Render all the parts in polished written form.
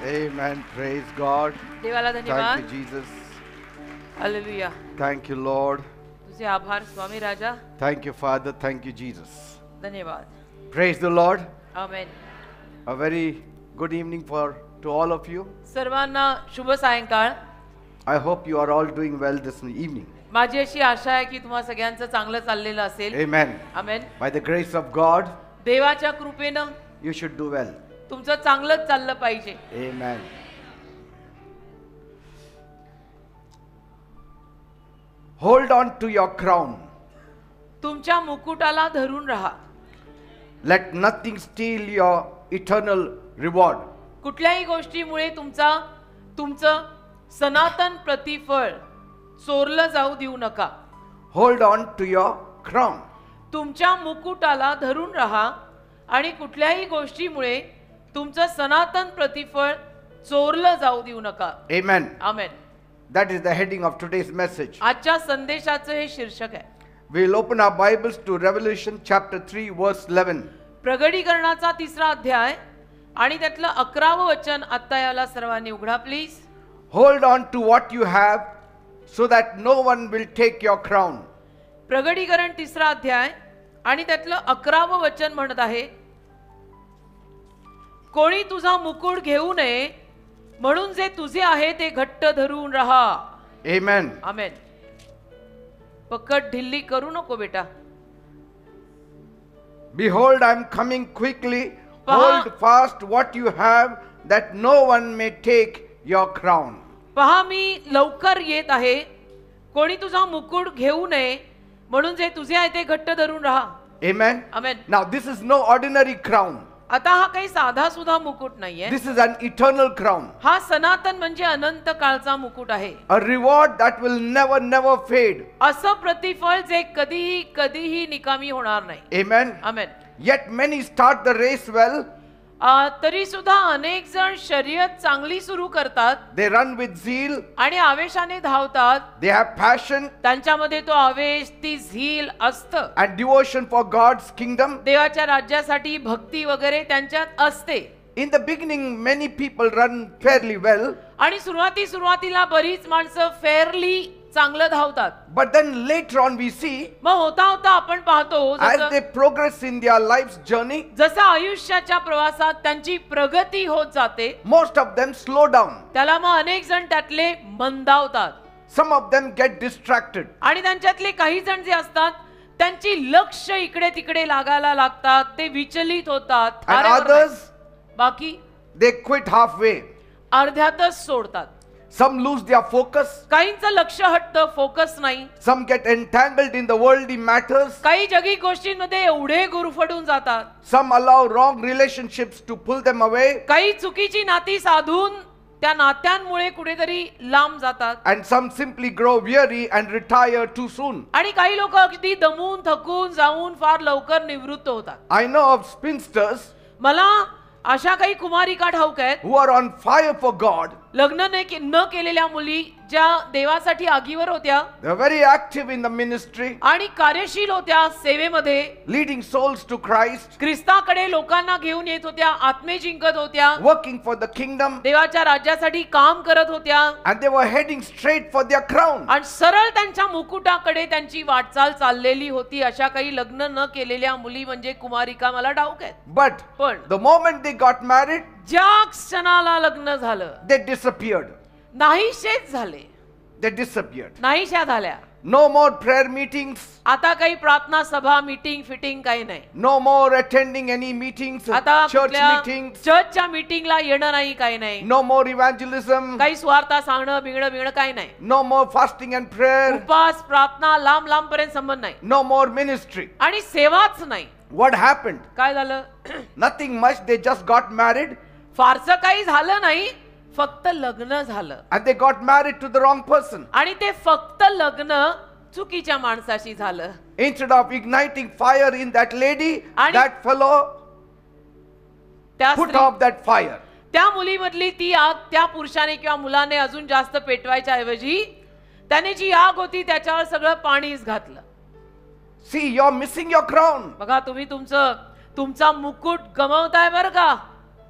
Amen. Praise God. देवाला धन्यवाद. Thank you, Jesus. Hallelujah. Thank you, Lord. तुझे आभार स्वामी राजा. Thank you, Father. Thank you, Jesus. धन्यवाद. Praise the Lord. Amen. A very good evening to all of you. सर्वांना शुभ सायंकाळ. I hope you are all doing well this evening. माझी अशी आशा आहे की तुम्हा सगळ्यांचं चांगलं चाललेलं असेल. Amen. Amen. By the grace of God, देवाच्या कृपेनं you should do well. तुमचं चांगलंच चाललं पाहिजे. Amen. Hold on to your crown. तुमच्या मुकुटाला धरून राहा. Let nothing steal your eternal reward. कुठल्याही गोष्टीमुळे तुमचं सनातन प्रतिफळ चोरलं जाऊ देऊ नका. Hold on to your crown. तुमच्या मुकुटाला धरून राहा आणि कुठल्याही गोष्टीमुळे तुमचं सनातन प्रतिफळ चोरलं जाऊ देऊ नका. Amen. Amen. That is the heading of today's message. आजच्या संदेशाचं हे शीर्षक आहे. We'll open our Bibles to Revelation chapter 3 verse 11. प्रगटीकरणाचा 3रा अध्याय आणि त्यातलं 11वं वचन आता याला सर्वांनी उघडा please. Hold on to what you have so that no one will take your crown. प्रगटीकरण 3रा अध्याय आणि त्यातलं 11वं वचन म्हणत आहे, कोणी तुझा मुकुट घेऊ नये म्हणून जे तुझे आहे ते घट्ट धरून राहा. Amen. आमेन. पकड ढिल्ली करू नको बेटा. Behold, I am coming quickly. पहा. Hold fast what you have that no one may take your crown. पहा मी लवकर येत आहे, कोणी तुझा मुकुट घेऊ नये म्हणून जे तुझे आहे ते घट्ट धरून राहा. Amen. Amen. Now this is no ordinary crown. आता हा काही साधा सुद्धा मुकुट नाहीये. This is an eternal crown. हा सनातन म्हणजे अनंत काळचा मुकुट आहे. A reward that will never fade. असं प्रतिफळ जे कधीही निकामी होणार नाही. Amen. Amen. Yet many start the race well. तरी सुद्धा अनेक जण शर्यत चांगली सुरू करतात. They run with zeal. आणि आवेशाने धावतात. They have passion त्यांच्यामध्ये तो आवेश, ती झील असतं. and devotion for God's kingdom. देवाच्या राज्यासाठी भक्ती वगैरे त्यांच्यात असते. In the beginning, many people run fairly well. आणि सुरुवातीला बरीच माणसं फेअरली चांगलं धावतात. But then later on we see, मग होता आपण पाहतो as they progress in their life's journey, जसं आयुष्याच्या प्रवासात त्यांची प्रगती होत जाते, most of them slow down. त्याला मग अनेक जण त्यातले मंदावतात. Some of them get distracted. आणि त्यांच्यातले काही जण जे असतात त्यांची लक्ष इकडे तिकडे लागायला लागतात, ते विचलित होतात. And थाऱ्यावर others, नाही. बाकी they quit halfway. अर्ध्यातच सोडतात. Some lose their focus. काहींचं लक्ष हटतं, फोकस नाही. Some get entangled in the worldly matters. काही जगी गोष्टींमध्ये एवढे गुरफटून जातात. Some allow wrong relationships to pull them away. काही चुकीची नाती साधून त्या नात्यांमुळे कुठेतरी लांब जातात. And some simply grow weary and retire too soon. आणि काही लोक अगदी दमून थकून जाऊन फार लवकर निवृत्त होतात. I know of spinsters मला अशा काही कुमारिका ठाऊक आहेत who are on fire for God. लग्न न केलेल्या मुली ज्या देवासाठी आगीवर होत्या. They are very active in the ministry, आणि कार्यशील होत्या सेवेमध्ये. leading souls to Christ, ख्रिस्ताकडे लोकांना घेऊन येत होत्या, आत्मे जिंकत होत्या, working for the kingdom, देवाच्या राज्यासाठी काम करत होत्या. and they were heading straight for their crown. आणि सरळ त्यांच्या मुकुटाकडे त्यांची वाटचाल चाललेली होती. अशा काही लग्न न केलेल्या मुली म्हणजे कुमारिका मला ठाऊक आहेत. But पण the moment they got married, ज्या क्षणाला लग्न झालं they disappeared. नाहीशेच झाले. They disappeared. नाहीशा झाल्या. No more prayer meetings. आता काही प्रार्थना सभा मीटिंग फिटिंग काही नाही. No more attending any meetings, आता church meetings. चर्चच्या मीटिंगला येणं नाही, काही नाही. No more evangelism. काही स्वार्था सांगणं बिगणं काही नाही. No more fasting and prayer. उपास प्रार्थना लांब पर्यंत संबंध नाही. No more ministry. आणि सेवाच नाही. What happened? काय झालं? Nothing much. They just got married. फारसं काही झालं नाही, फक्त लग्न झालं. And they got married to the wrong person. आणि ते फक्त लग्न चुकीच्या माणसाशी झालं. Instead of igniting fire in that lady, आणि that fellow put off that fire. त्या मुलीमधली ती आग त्या पुरुषाने किंवा मुलाने अजून जास्त पेटवायच्या ऐवजी त्याने जी आग होती त्याच्यावर सगळं पाणीच घातलं. See, you're missing your crown. बघा तुम्ही तुमचा मुकुट गमावताय बरं का.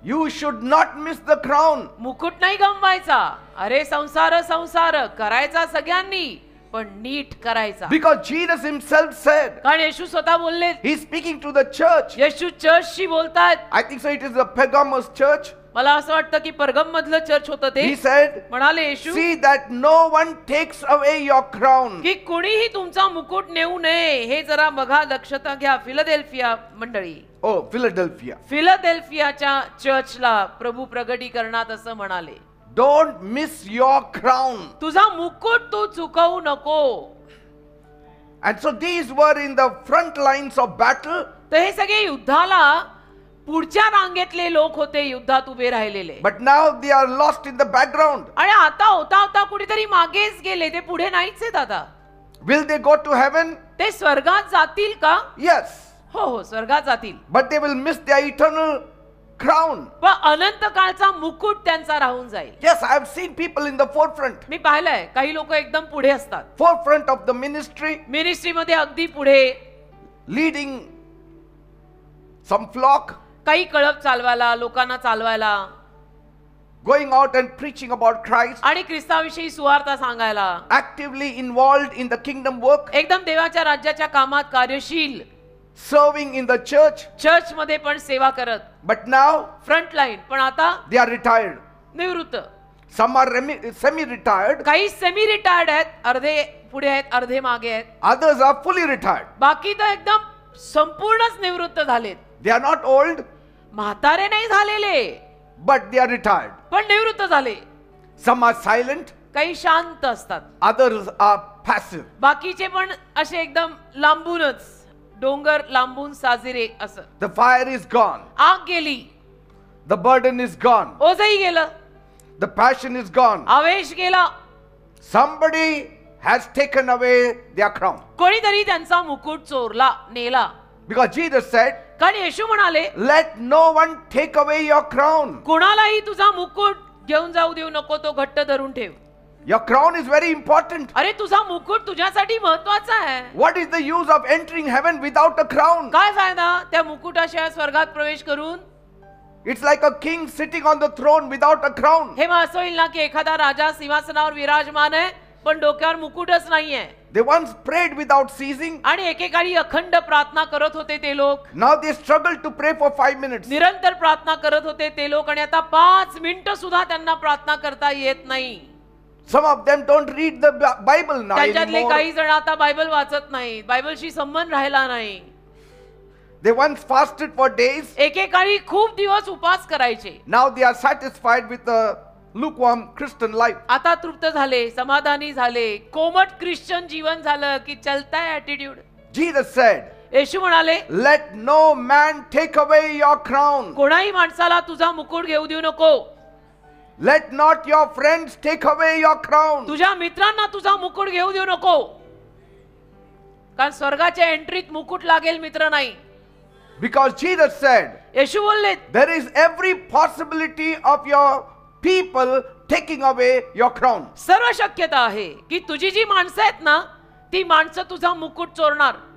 You should not miss the crown. मुकुट नाही गमवायचा. अरे संसार संसार करायचा सगळ्यांनी, पण नीट करायचा. Because Jesus himself said, कारण येशू स्वतः बोलले. he's speaking to the church. येशू चर्चशी बोलतात. I think so it is the Pergamos church. मला असं वाटतं की परगम मधलं चर्च होतं ते. He said, म्हणाले येशू see that no one takes away your crown. की कोणीही तुमचा मुकुट नेऊ नये. हे जरा बघा, दक्षता घ्या. फिलाडेल्फिया मंडळी, Oh, Philadelphia. फिलाडेल्फियाच्या चर्चला प्रभू प्रगटीकरणात असं म्हणाले, Don't miss your crown. तुझा मुकुट तू चुकवू नको. And so these were in the front lines of battle. तर हे सगळे युद्धाला पुढच्या रांगेतले लोक होते, युद्धात उभे राहिलेले. But now they are lost in the background. आणि आता होता होता कुठेतरी मागेच गेले. ते पुढे नाहीच आहेत आता. Will they go to heaven? ते स्वर्गात जातील का? Yes. हो हो, स्वर्गात जातील. But they will miss their eternal crown. पण अनंत काळचा मुकुट त्यांचा राहून जाईल. Yes, I have seen people in the forefront. मी पाहिलंय काही लोक एकदम पुढे असतात. Forefront of the ministry, मिनिस्ट्रीमध्ये अगदी पुढे, leading some flock, काही कळप चालवायला, लोकांना चालवायला, going out and preaching about Christ, आणि ख्रिस्ताविषयी सुवार्ता सांगायला, actively involved in the kingdom work, एकदम देवाच्या राज्याच्या कामात कार्यशील, serving in the church. Church मध्ये पण सेवा करत, But now फ्रंट लाईन. पण आता they are retired. निवृत्त. Some are semi-retired. काही सेमी रिटायर्ड आहेत, अर्धे पुढे आहेत, अर्धे मागे आहेत. Others are fully retired. बाकी तर एकदम संपूर्णच निवृत्त झालेत. They are not old, म्हातारे नाही झालेले, but they are retired. पण निवृत्त झाले. Some are silent, काही शांत असतात, others are passive. बाकीचे पण असे एकदम लांबूनच, डोंगर लांबून साजरे असं. The fire is gone. आग गेली, The burden is gone. ओझही गेलं, The passion is gone. आवेश गेला. Somebody has taken away their crown. कोणीतरी त्यांचा मुकुट चोरला, नेला. Because Jesus said, कारण येशू म्हणाले, let no one take away your crown. कोणालाही तुझा मुकुट घेऊन जाऊ देऊ नको, तो घट्ट धरून ठेव. Your crown is very important. अरे तुझा मुकुट तुझ्यासाठी महत्वाचा आहे. What is the use of entering heaven without a crown? काय फायदा त्या मुकुटाशिवाय स्वर्गात प्रवेश करून? It's like a king sitting on the throne without a crown. हे मग असं होईल ना की एखादा राजा सिंहासनावर विराजमान आहे, पण डोक्यावर मुकुटच नाहीये. They once prayed without ceasing. आणि एकेकाळी अखंड प्रार्थना करत होते ते लोक. Now they struggle to pray for 5 minutes. निरंतर प्रार्थना करत होते ते लोक, आणि आता 5 मिनिटं सुद्धा त्यांना प्रार्थना करता येत नाही. Some of them don't read the Bible now त्यांच्यातले anymore. काही जण आता बायबल वाचत नाही, बायबलशी संबंध राहिला नाही. They once fasted for days. एकेकाळी खूप दिवस उपास करायचे. Now they are satisfied with the lukewarm Christian life. आता तृप्त झाले, समाधानी झाले, कोमट ख्रिश्चन जीवन झालं की चलताय ॲटिट्यूड. Jesus said, येशू म्हणाले, let no man take away your crown. कोणाही माणसाला तुझा मुकुट घेऊ देऊ नको. Let not your friends take away your crown. तुझ्या मित्रांना तुझा मुकुट घेऊ देऊ नको. कारण स्वर्गाच्या एंट्रीत मुकुट लागेल, मित्र नाही. Because Jesus said, येशू बोलले, there is every possibility of your people taking away your crown. सर्व शक्यता आहे की तुझी जी माणसं आहेत ना, ती माणसं तुझा मुकुट चोरणार.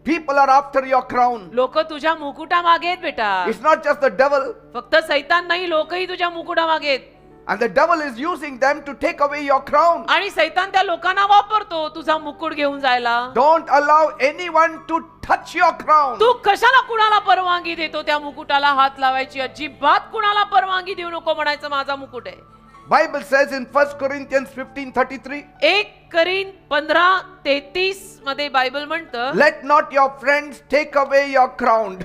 People are after your crown. लोक तुझ्या मुकुटा मागे आहेत बेटा. It's not just the devil. फक्त सैतान नाही, लोकही तुझ्या मुकुटा मागे आहेत. And the devil is using them to take away your crown. आणि सैतान त्या लोकांना वापरतो तुझा मुकुट घेऊन जायला. Don't allow anyone to touch your crown. तू कशाला कुणाला परवानगी देतो त्या मुकुटाला हात लावायची? अजिबात कुणाला परवानगी देऊ नको म्हणायचं माझा मुकुट आहे. Bible says in 1 Corinthians 15:33, 1 करीन 15:33 मध्ये बायबल म्हणतं, let not your friends take away your crown,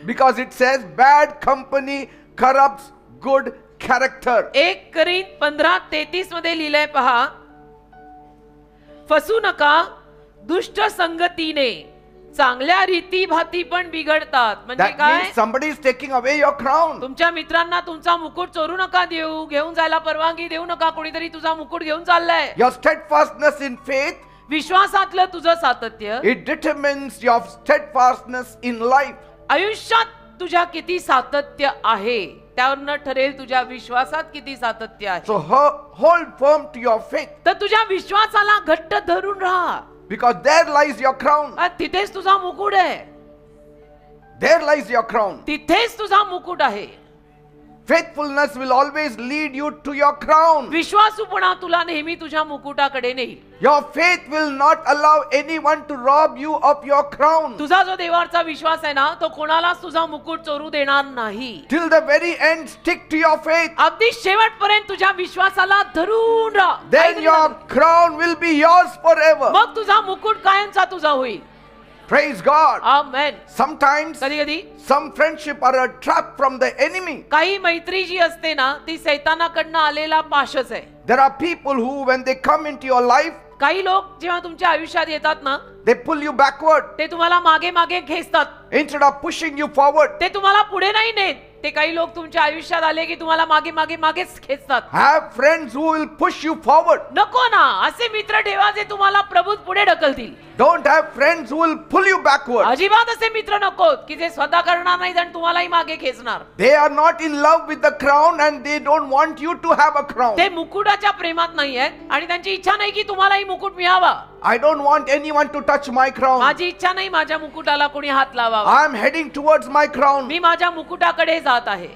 because it says bad company corrupts good character. 1 करीन 15:33 मध्ये लिहिलंय पहा, फसू नका, दुष्ट संगतीने चांगल्या रीती भाती पण बिघडतात. म्हणजे That काय? means somebody is taking away your crown. तुमच्या मित्रांना तुमचा मुकुट चोरू नका देऊ, घेऊन जायला परवानगी देऊ नका. कोणीतरी तुझा मुकुट घेऊन चाललाय. Your steadfastness in faith, विश्वासातलं तुझं सातत्य it determines your steadfastness in life. आयुष्यात तुझ्या किती सातत्य आहे त्यावरनं ठरेल तुझ्या विश्वासात किती सातत्य आहे. So hold firm to your faith, तर तुझ्या विश्वासाला घट्ट धरून राहा, because there lies your crown. तिथेच तुझा मुकुट आहे. There lies your crown. तिथेच तुझा मुकुट आहे. Faithfulness will always lead you to your crown. विश्वासूपणा तुला नेहमी तुझ्या मुकुटाकडे नेईल. Your faith will not allow anyone to rob you of your crown. तुझा जो देवाचा विश्वास आहे ना, तो कोणालाच तुझा मुकुट चोरू देणार नाही. Till the very end, stick to your faith. अगदी शेवटपर्यंत तुझ्या विश्वासाला धरून राहा. Then your crown will be yours forever. मग तुझा मुकुट कायमचा तुझा होईल. Praise God. आमेन. Sometimes कधी कधी some friendship are a trap from the enemy. काही मैत्री जी असते ना, ती सैतानाकडनं आलेला पाशच आहे. There are people who, when they come into your life, काही लोक जेव्हा तुमच्या आयुष्यात येतात ना, they pull you backward ते तुम्हाला मागे मागे खेचतात. instead of pushing you forward. ते तुम्हाला पुढे नाही नेत. ते काही लोक तुमच्या आयुष्यात आले की तुम्हाला मागे मागे मागेच खेचतात. Have friends who will push you forward. नको ना, असे मित्र ठेवा जे तुम्हाला प्रभूत पुढे ढकलतील. Don't have friends who will pull you backward. अजिबात असे मित्र नकोत की जे स्वतः करणार नाहीत आणि तुम्हालाही मागे खेचणार. They are not in love with the crown and they don't want you to have a crown. ते मुकुटाच्या प्रेमात नाही आहेत आणि त्यांची इच्छा नाही की तुम्हालाही मुकुट मिळावा. I don't want anyone to touch my crown. माझी इच्छा नाही माझ्या मुकुटाला कोणी हात लावावा. I am heading towards my crown. मी माझ्या मुकुटाकडे जात आहे.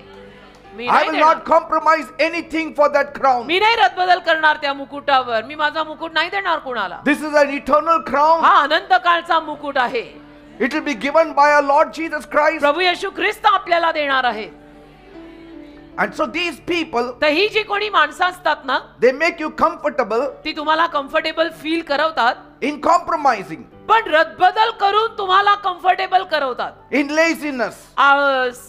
मी I नाही will देणार. not compromise anything for that crown. मी नाही रद्दबदल करणार त्या मुकुटावर. मी माझा मुकुट नाही देणार कोणाला. This is an eternal crown. हा अनंत काळचा मुकुट आहे. It will be given by our Lord Jesus Christ. प्रभू येशू ख्रिस्त आपल्याला देणार आहे. And so these people, तर ही जी कोणी माणसं असतात ना, they make you comfortable ती तुम्हाला कम्फर्टेबल फील करवतात. in compromising, पण रद्दबदल करून तुम्हाला कम्फर्टेबल करवतात. in laziness, आळस,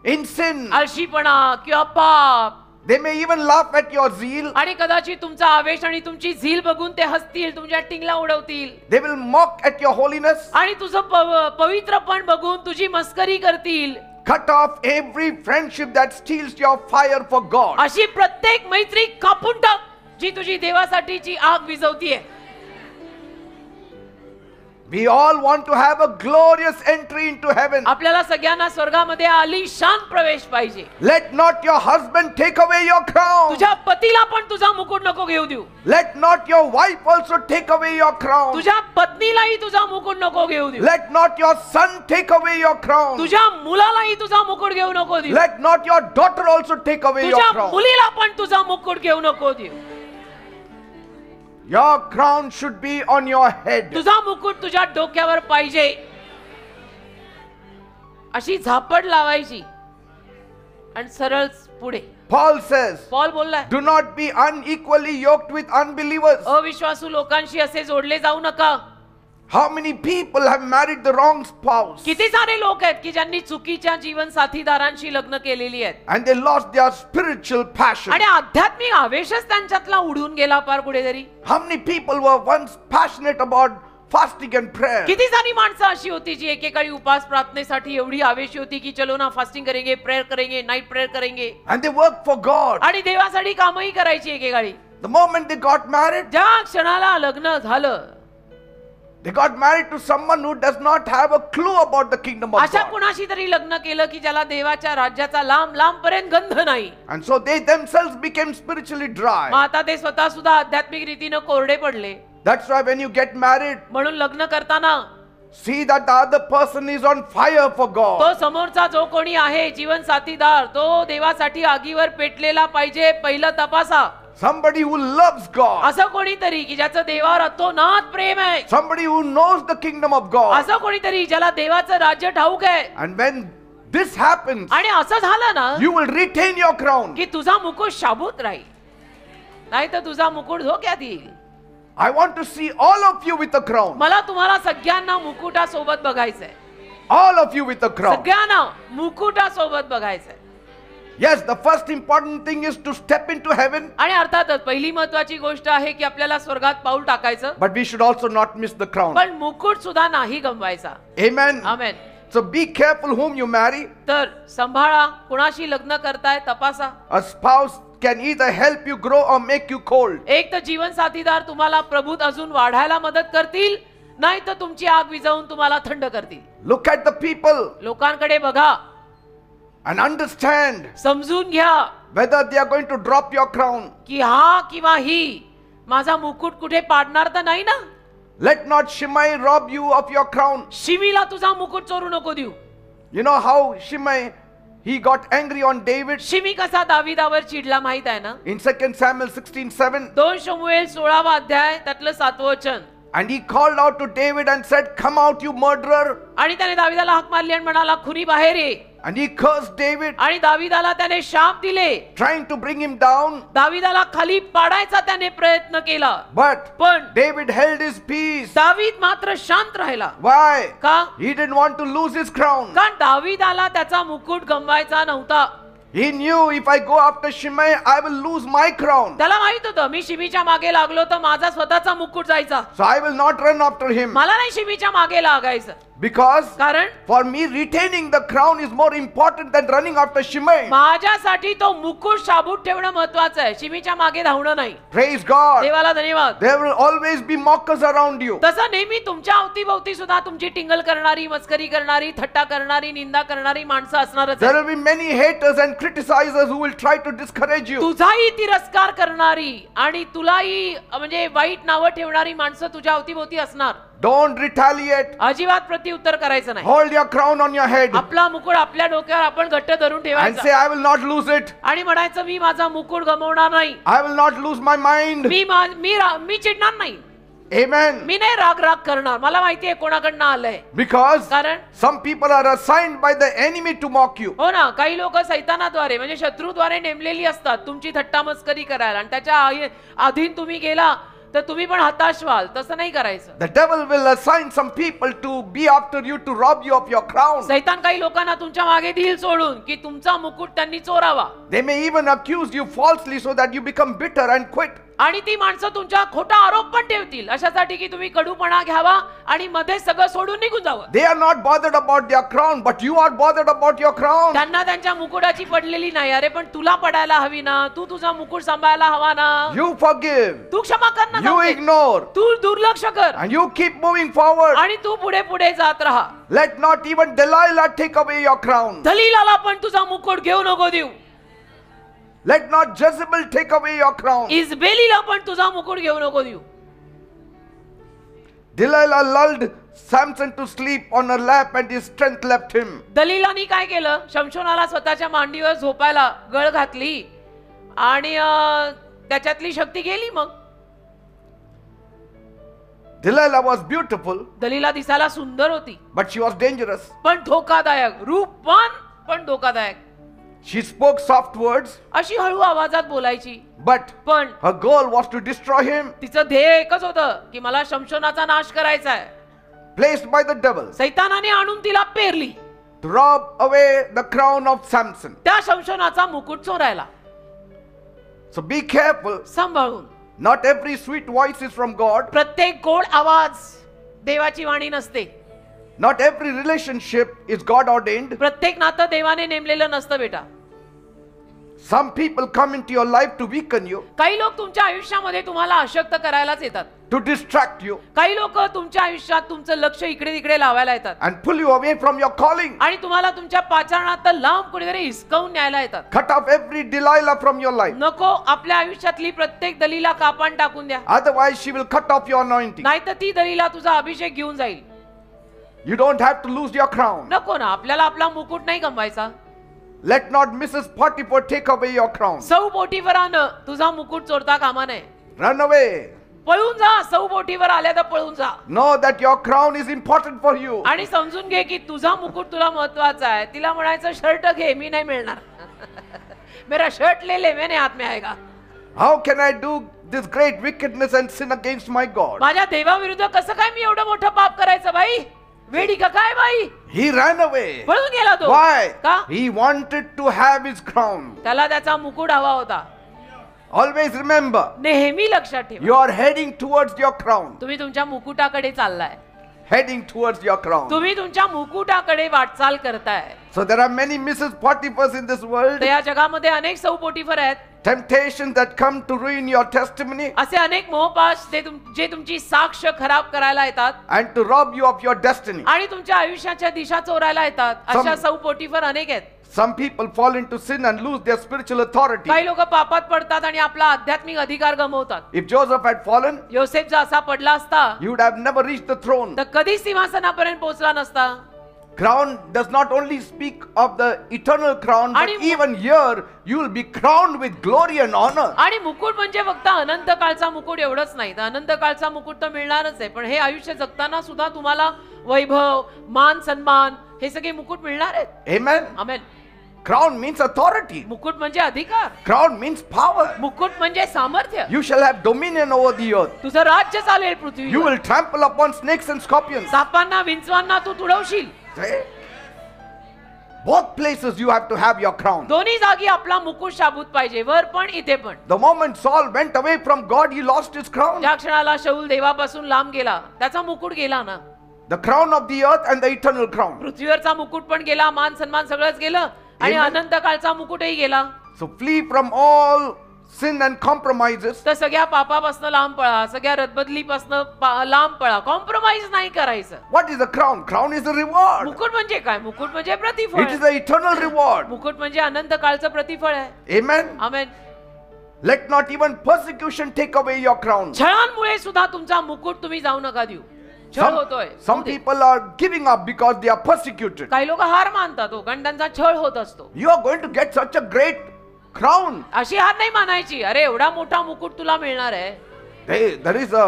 in sin. आळशीपणा किंवा पाप. They may even laugh at your zeal. आणि कदाचित तुमचा आवेश आणि तुमची झील बघून ते हसतील, तुमच्या टिंगला उडवतील. They will mock at your holiness. आणि तुझं पवित्रपण बघून तुझी मस्करी करतील. Cut off every friendship that steals your fire for God. अशी प्रत्येक मैत्री कापून टाक जी तुझी देवासाठीची आग विझवतीये. We all want to have a glorious entry into heaven. आपल्याला सगळ्यांना स्वर्गामध्ये आलिशान प्रवेश पाहिजे. Let not your husband take away your crown. तुझ्या पतीला पण तुझा मुकुट नको घेऊ देऊ. Let not your wife also take away your crown. तुझ्या पत्नीलाही तुझा मुकुट नको घेऊ देऊ. Let not your son take away your crown. तुझ्या मुलालाही तुझा मुकुट घेऊ नको देऊ. Let not your daughter also take away your तुझ्या crown. मुलीला पण तुझा मुकुट घेऊ नको देऊ. Your crown should be on your head. तुझा मुकुट तुझ्या डोक्यावर पाहिजे. अशी झापड लावायची आणि सरळ पुढे. Paul says, पॉल बोललाय, do not be unequally yoked with unbelievers. अविश्वासू लोकांशी असे जोडले जाऊ नका. How many people have married the wrong spouse? किती सारे लोक आहेत की ज्यांनी चुकीच्या जीवन साथीदारांशी लग्न केलेली आहेत And they lost their spiritual passion. आणि आध्यात्मिक आवेशच त्यांच्यातला उडून गेला पार कुठेतरी. How many people were once passionate about fasting and prayer? किती सारी माणसं अशी होती जी एकेकाळी उपास प्रार्थनेसाठी एवढी आवेशी होती की चलो ना फास्टिंग करेंगे, प्रेयर करेंगे, नाईट प्रेयर करेंगे And they worked for God. आणि देवासाठी कामही करायची एकेकाळी. The moment they got married, ज्या क्षणाला लग्न झालं, they got married to someone who does not have a clue about the kingdom of अशा God. कुणाशी तरी लग्न केलं की ज्याला देवाच्या राज्याचा लांब लांब पर्यंत गंध नाही. And so they themselves became spiritually मग dry. आता ते स्वतः सुद्धा आध्यात्मिक रीतीनं कोरडे पडले. That's why when you get married, म्हणून लग्न करताना see that the other person is on fire for God. तो समोरचा जो कोणी आहे जीवन साथीदार, तो देवासाठी आगीवर पेटलेला पाहिजे. पहिलं तपासा. Somebody who loves God. असं कोणीतरी की ज्याचं देवावर अतोनात प्रेम आहे. Somebody who knows the kingdom of God. असं कोणीतरी ज्याला देवाचं राज्य ठाऊक आहे. And when this happens, आणि असं झालं ना you will retain your crown. की तुझा मुकुट शाबूत राहील, नाही तर तुझा मुकुट धोक्यात येईल. I want to see all of you with a crown. मला तुम्हाला सगळ्यांना मुकुटासोबत बघायचंय. All of you with a crown. सगळ्यांना मुकुटासोबत बघायचंय. Yes, the first important thing is to step into heaven. आणि अर्थातच पहिली महत्वाची गोष्ट आहे की आपल्याला स्वर्गात पाऊल टाकायचं. But we should also not miss the crown. पण मुकुट सुद्धा नाही गमवायचा. Amen. Amen. So be careful whom you marry. तर सांभाळा, कुणाशी लग्न करताय तपासा. A spouse can either help you grow or make you cold. एक तर जीवन साथीदार तुम्हाला प्रभूत अजून वाढायला मदत करतील, नाही तर तुमची आग विझवून तुम्हाला थंड करतील. Look at the people लोकांकडे बघा and understand समजून घ्या whether they are going to drop your crown. की हा किंवा ही माझा मुकुट कुठे पाडणार तर नाही ना. Let not Shimei rob you of your crown. शिमीला तुझा मुकुट चोरू नको देऊ. You know how Shimei he got angry on David. शिमी कसा दाविदावर चिडला माहित आहे ना? In 2 Samuel 16:7. 2 शमूएल 16वा अध्याय त्यातलं 7वं वचन. And he called out to David and said, "Come out, you murderer." आणि त्याने दाविदाला हाक मारली आणि म्हणाला, खुनी बाहेर ये. And he cursed David, आणि दाविदाला त्याने शाप दिले. trying to bring him down. दाविदाला खाली पाडायचा त्याने प्रयत्न केला. पण David held his peace. दावीद मात्र शांत राहिला. Why? का? He didn't want to lose his crown. कारण दाविदाला त्याचा मुकुट गमवायचा नव्हता. He knew, if I go after Shimei, I will lose my crown. त्याला माहित होतं, मी शिमीच्या मागे लागलो तर माझा स्वतःचा मुकुट जायचा. So I will not run after him. मला नाही शिमीच्या मागे लागायचं. Because कारण for me retaining the crown is more important than running after Shimei. माझ्यासाठी तो मुकुट शाबूत ठेवणं महत्त्वाचं आहे, शिमीच्या मागे धावणं नाही. Praise God. देवाला धन्यवाद. There will always be mockers around you. तसं नेहमी तुमच्या अवतीभोवती सुद्धा तुमची टिंगल करणारी, मस्करी करणारी, थट्टा करणारी, निंदा करणारी माणसं असणारच There आहेत. will be many haters and criticizers who will try to discourage you. तुझाही तिरस्कार करणारी आणि तुलाही म्हणजे वाईट नावं ठेवणारी माणसं तुझ्या अवतीभोवती असणार. Don't retaliate. अजिबात प्रत्युत्तर करायचं नाही. Hold your crown on your head आपला मुकुट आपल्या डोक्यावर आपण घट्ट धरून and ठेवायचा say, I will not lose it. आणि म्हणायचं, मी माझा मुकुट गमावणार नाही. I will not lose my mind. मी चिडणार नाही. Amen. मी नाही राग करणार. मला माहिती आहे कोणाकडनं आलंय. Because कारण some people are assigned by the enemy to mock you. हो ना, काही लोक सैतानाद्वारे म्हणजे शत्रूद्वारे नेमलेली असतात तुमची थट्टा मस्करी करायला, आणि त्याच्या अधीन तुम्ही गेला तर तुम्ही पण हताश व्हाल. तसं नाही करायचं. The devil will assign some people to be after you to rob you of your crown. सैतान काही लोकांना तुमच्या मागे देईल सोडून की तुमचा मुकुट त्यांनी चोरावा. They may even accuse you falsely so that you become bitter and quit. आणि ती माणसं तुमच्या खोटा आरोप पण ठेवतील अशासाठी की तुम्ही कडूपणा घ्यावा आणि मध्ये सगळं सोडून निघून जावं. They are not bothered about their crown, but you are bothered about your crown. त्यांना त्यांच्या मुकुटाची पडलेली नाही. अरे पण तुला पडायला हवी ना, तू तुझा मुकुट सांभाळायला हवा ना. You forgive. तू क्षमा कर ना. You ignore. तू दुर्लक्ष कर And you keep moving forward. आणि तू पुढे पुढे जात राहा. Let not even Delilah take away your crown. दलीलाला पण तुझा मुकुट घेऊ नको देऊ. Let not Jezebel take away your crown. इजबेलीला पण तुझा मुकुट घेऊ नको देऊ. Delilah lulled Samson to sleep on her lap and his strength left him. दलीलानी काय केलं, शमशोनाला स्वतःच्या मांडीवर झोपायला गळ घातली आणि त्याच्यातली शक्ती गेली. मग Delilah was beautiful, दलीला दिसायला सुंदर होती but she was dangerous. पण धोकादायक, रूपवान पण धोकादायक. She spoke soft words, अशी हळू आवाजात बोलायची, but पण her goal was to destroy him, तिचं ध्येय एकच होतं की मला शमशोनाचा नाश करायचा आहे. placed by the devil सैतानाने आणून तिला पेरली to rob away the crown of Samson. त्या शमशोनाचा मुकुट चोरायला. So be careful. सांभाळून. Not every sweet voice is from God. प्रत्येक गोड आवाज देवाची वाणी नसते. Not every relationship is God ordained. प्रत्येक नातं देवाने नेमलेलं नसतं बेटा. Some people come into your life to weaken you, काही लोक तुमच्या आयुष्यामध्ये तुम्हाला अशक्त करायलाच येतात. to distract you, काही लोक तुमच्या आयुष्यात तुमचं लक्ष इकडे तिकडे लावायला येतात and pull you away from your calling. आणि तुम्हाला तुमच्या पाचारणात लांब कुठेतरी हिसकावून न्यायला येतात. Cut off every Delilah from your life. नको, आपल्या आयुष्यातली प्रत्येक दलीला कापान टाकून द्या. Otherwise, she will cut off your anointing. नाहीतर ती दलीला तुझा अभिषेक घेऊन जाईल. You don't have to lose your crown. नको ना, आपल्याला आपला मुकुट नाही गमवायचा. Let not Mrs. Potiphar take away your crown. सौ पोटीफरानं तुझा मुकुट चोरता कामा नये. Run away. पळून जा. सौ पोटीफर आल्या तर पळून जा. Know that your crown is important for you. आणि समजून घे की तुझा मुकुट तुला महत्वाचा आहे. तिला म्हणायचं, शर्ट घे, मी नाही मिळणार. मेरा शर्ट ले ले, मैंने हात में आएगा. How can I do this great wickedness and sin against my God? माझ्या देवाविरुद्ध कसं काय मी एवढं मोठं पाप करायचं बाई? वेडी का काय बाई? He ran away. पळून गेला तो. Why? का? He wanted to have his crown. त्याला त्याचा मुकुट हवा होता. Always remember, नेहमी लक्षात ठेवा, you are heading towards your crown. तुम्ही तुमच्या मुकुटाकडे चाललाय. Heading towards your crown. तुम्ही तुमच्या मुकुटाकडे वाटचाल करताय. So there are many Mrs. Potiphars in this world. तर या जगामध्ये अनेक सौ पोटीफर आहेत. Temptations that come to ruin your testimony असे अनेक मोहपाश जे तुमची साक्ष खराब करायला येतात and to rob you of your destiny. आणि तुमच्या आयुष्याच्या दिशा चोरायला येतात. अशा सौ पोटीफर अनेक आहेत. Some people fall into sin and lose their spiritual authority. काही लोक पापात पडतात आणि आपला आध्यात्मिक अधिकार गमावतात. If Joseph had fallen, योसेफ जर असा पडला असता he would have never reached the throne. तर कधी सिंहासनापर्यंत पोहोचला नसता. Crown does not only speak of the eternal crown, but आणि even here you will be crowned with glory and honor. आणि मुकुट म्हणजे फक्त अनंत काळचा मुकुट एवढंच नाही, तर अनंत काळचा मुकुट तर मिळणारच आहे, पण हे आयुष्य जगताना सुद्धा तुम्हाला वैभव, मान, सन्मान हे सगळे मुकुट मिळणार आहेत. Amen. आमेन. Crown means authority. मुकुट म्हणजे अधिकार, Crown means power. मुकुट म्हणजे सामर्थ्य. You shall have dominion over the earth. तुझं राज्य चालेल You पृथ्वीवर. will trample upon snakes and scorpions. सापांना, विंचवांना Tu तुडवशील. See? Both places you have to have your crown. दोन्ही जागी आपला मुकुट शाबूत पाहिजे, वर पण इथे पण. The moment Saul went away from God, he lost his crown. ज्या क्षणाला शौल देवापासून लांब गेला, त्याचा मुकुट गेला ना. The crown of the earth and the eternal crown. पृथ्वीवरचा मुकुट पण गेला, मान सन्मान सगळंच गेलं, आणि Amen. अनंत काळचा मुकुटही गेला. So flee from all sin and compromises. तर सगळ्या पापापासून लांब पळा, सगळ्या रदबदलीपासून लांब पळा, कॉम्प्रोमाइज नाही करायचं. What is a crown? Crown is a reward. मुकुट म्हणजे काय? मुकुट म्हणजे It प्रतिफळ. is the eternal reward. मुकुट म्हणजे अनंत काळचं प्रतिफळ आहे. Amen. Amen. Let not even persecution take away your crown. छळांमुळे सुद्धा तुमचा मुकुट तुम्ही जाऊ नका देऊ. छळ होतोय. Some people are giving up because they are persecuted. काही लोक हार मानतात, कारण त्यांचा छळ होत असतो. You are going to get such a great crown. अशी हार नाही मानायची. अरे एवढा मोठा मुकुट तुला मिळणार आहे. There is a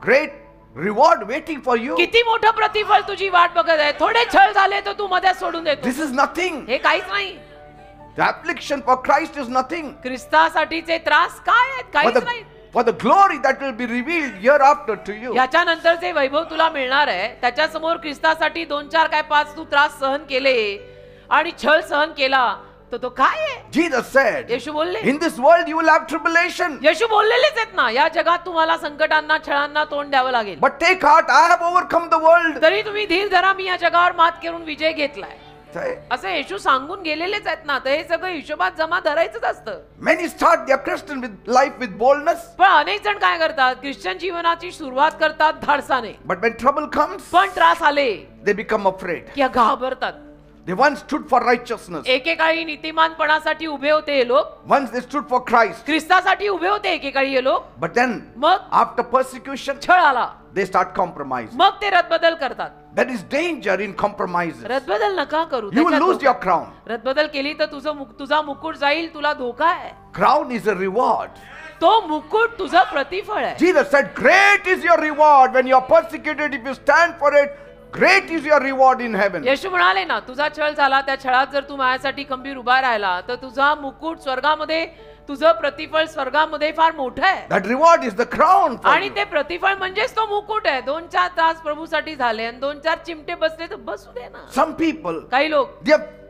great reward waiting for you. किती मोठं प्रतिफळ तुझी वाट बघत आहे. थोडे छळ झाले तर तू मध्येच सोडून देतो. This is nothing. हे काहीच नाही. The affliction for Christ is nothing. ख्रिस्तासाठीचे त्रास काय आहेत? काहीच नाही. For the glory that will be revealed hereafter to you. याच्यानंतर जे वैभव तुला मिळणार आहे, त्याच्या समोर ख्रिस्तासाठी 2, 4 काय 5 तू त्रास सहन केले आणि छळ सहन केला, तर तो काय आहे? Jesus said, येशू बोलले. in this world you will have tribulation. येशू बोललेलेच आहेत ना, या जगात तुम्हाला संकटांना, छळांना तोंड द्यावं लागेल. But take heart, I have overcome the world. तरी तुम्ही धीर धरा, मी या जगावर मात करून विजय घेतलाय. Say, असं येशू सांगून गेलेलेच आहेत ना, तर हे सगळं हिशोबात जमा धरायचंच असतं. many start their Christian life with boldness. पण अनेक जण काय करतात? ख्रिश्चन जीवनाची सुरुवात करतात धाडसाने, But when trouble comes, पण त्रास आले they become afraid. की घाबरतात. They once stood for righteousness. एकेकाळी नीतिमानपणासाठी उभे होते हे लोक, Once they stood for Christ. ख्रिस्तासाठी उभे होते एकेकाळी हे लोक. But then, मग after persecution, छळ आला, they start compromising. मग ते रदबदल करतात. There is danger in compromises. रदबदल नका करू. You will त्याच्यात lose धोका. your crown. रदबदल केली तर तुझा मुकुट जाईल, तुला धोका आहे. Crown is a reward. तो मुकुट तुझं प्रतिफळ आहे. Jesus said, great is your reward when you are persecuted. If you stand for it, great is your reward in heaven. येशू म्हणाले ना, तुझा छळ झाला, त्या छळात जर तू माझ्यासाठी खंबीर उभा राहिला, तर तुझा मुकुट स्वर्गामध्ये, तुझं प्रतिफळ स्वर्गामध्ये फार मोठं आहे. That reward is the crown for आणि you. ते प्रतिफळ म्हणजेच तो मुकुट आहे. 2, 4 तास प्रभूसाठी झाले आणि 2, 4 चिमटे बसले तर बसू दे ना. Some people, काही लोक,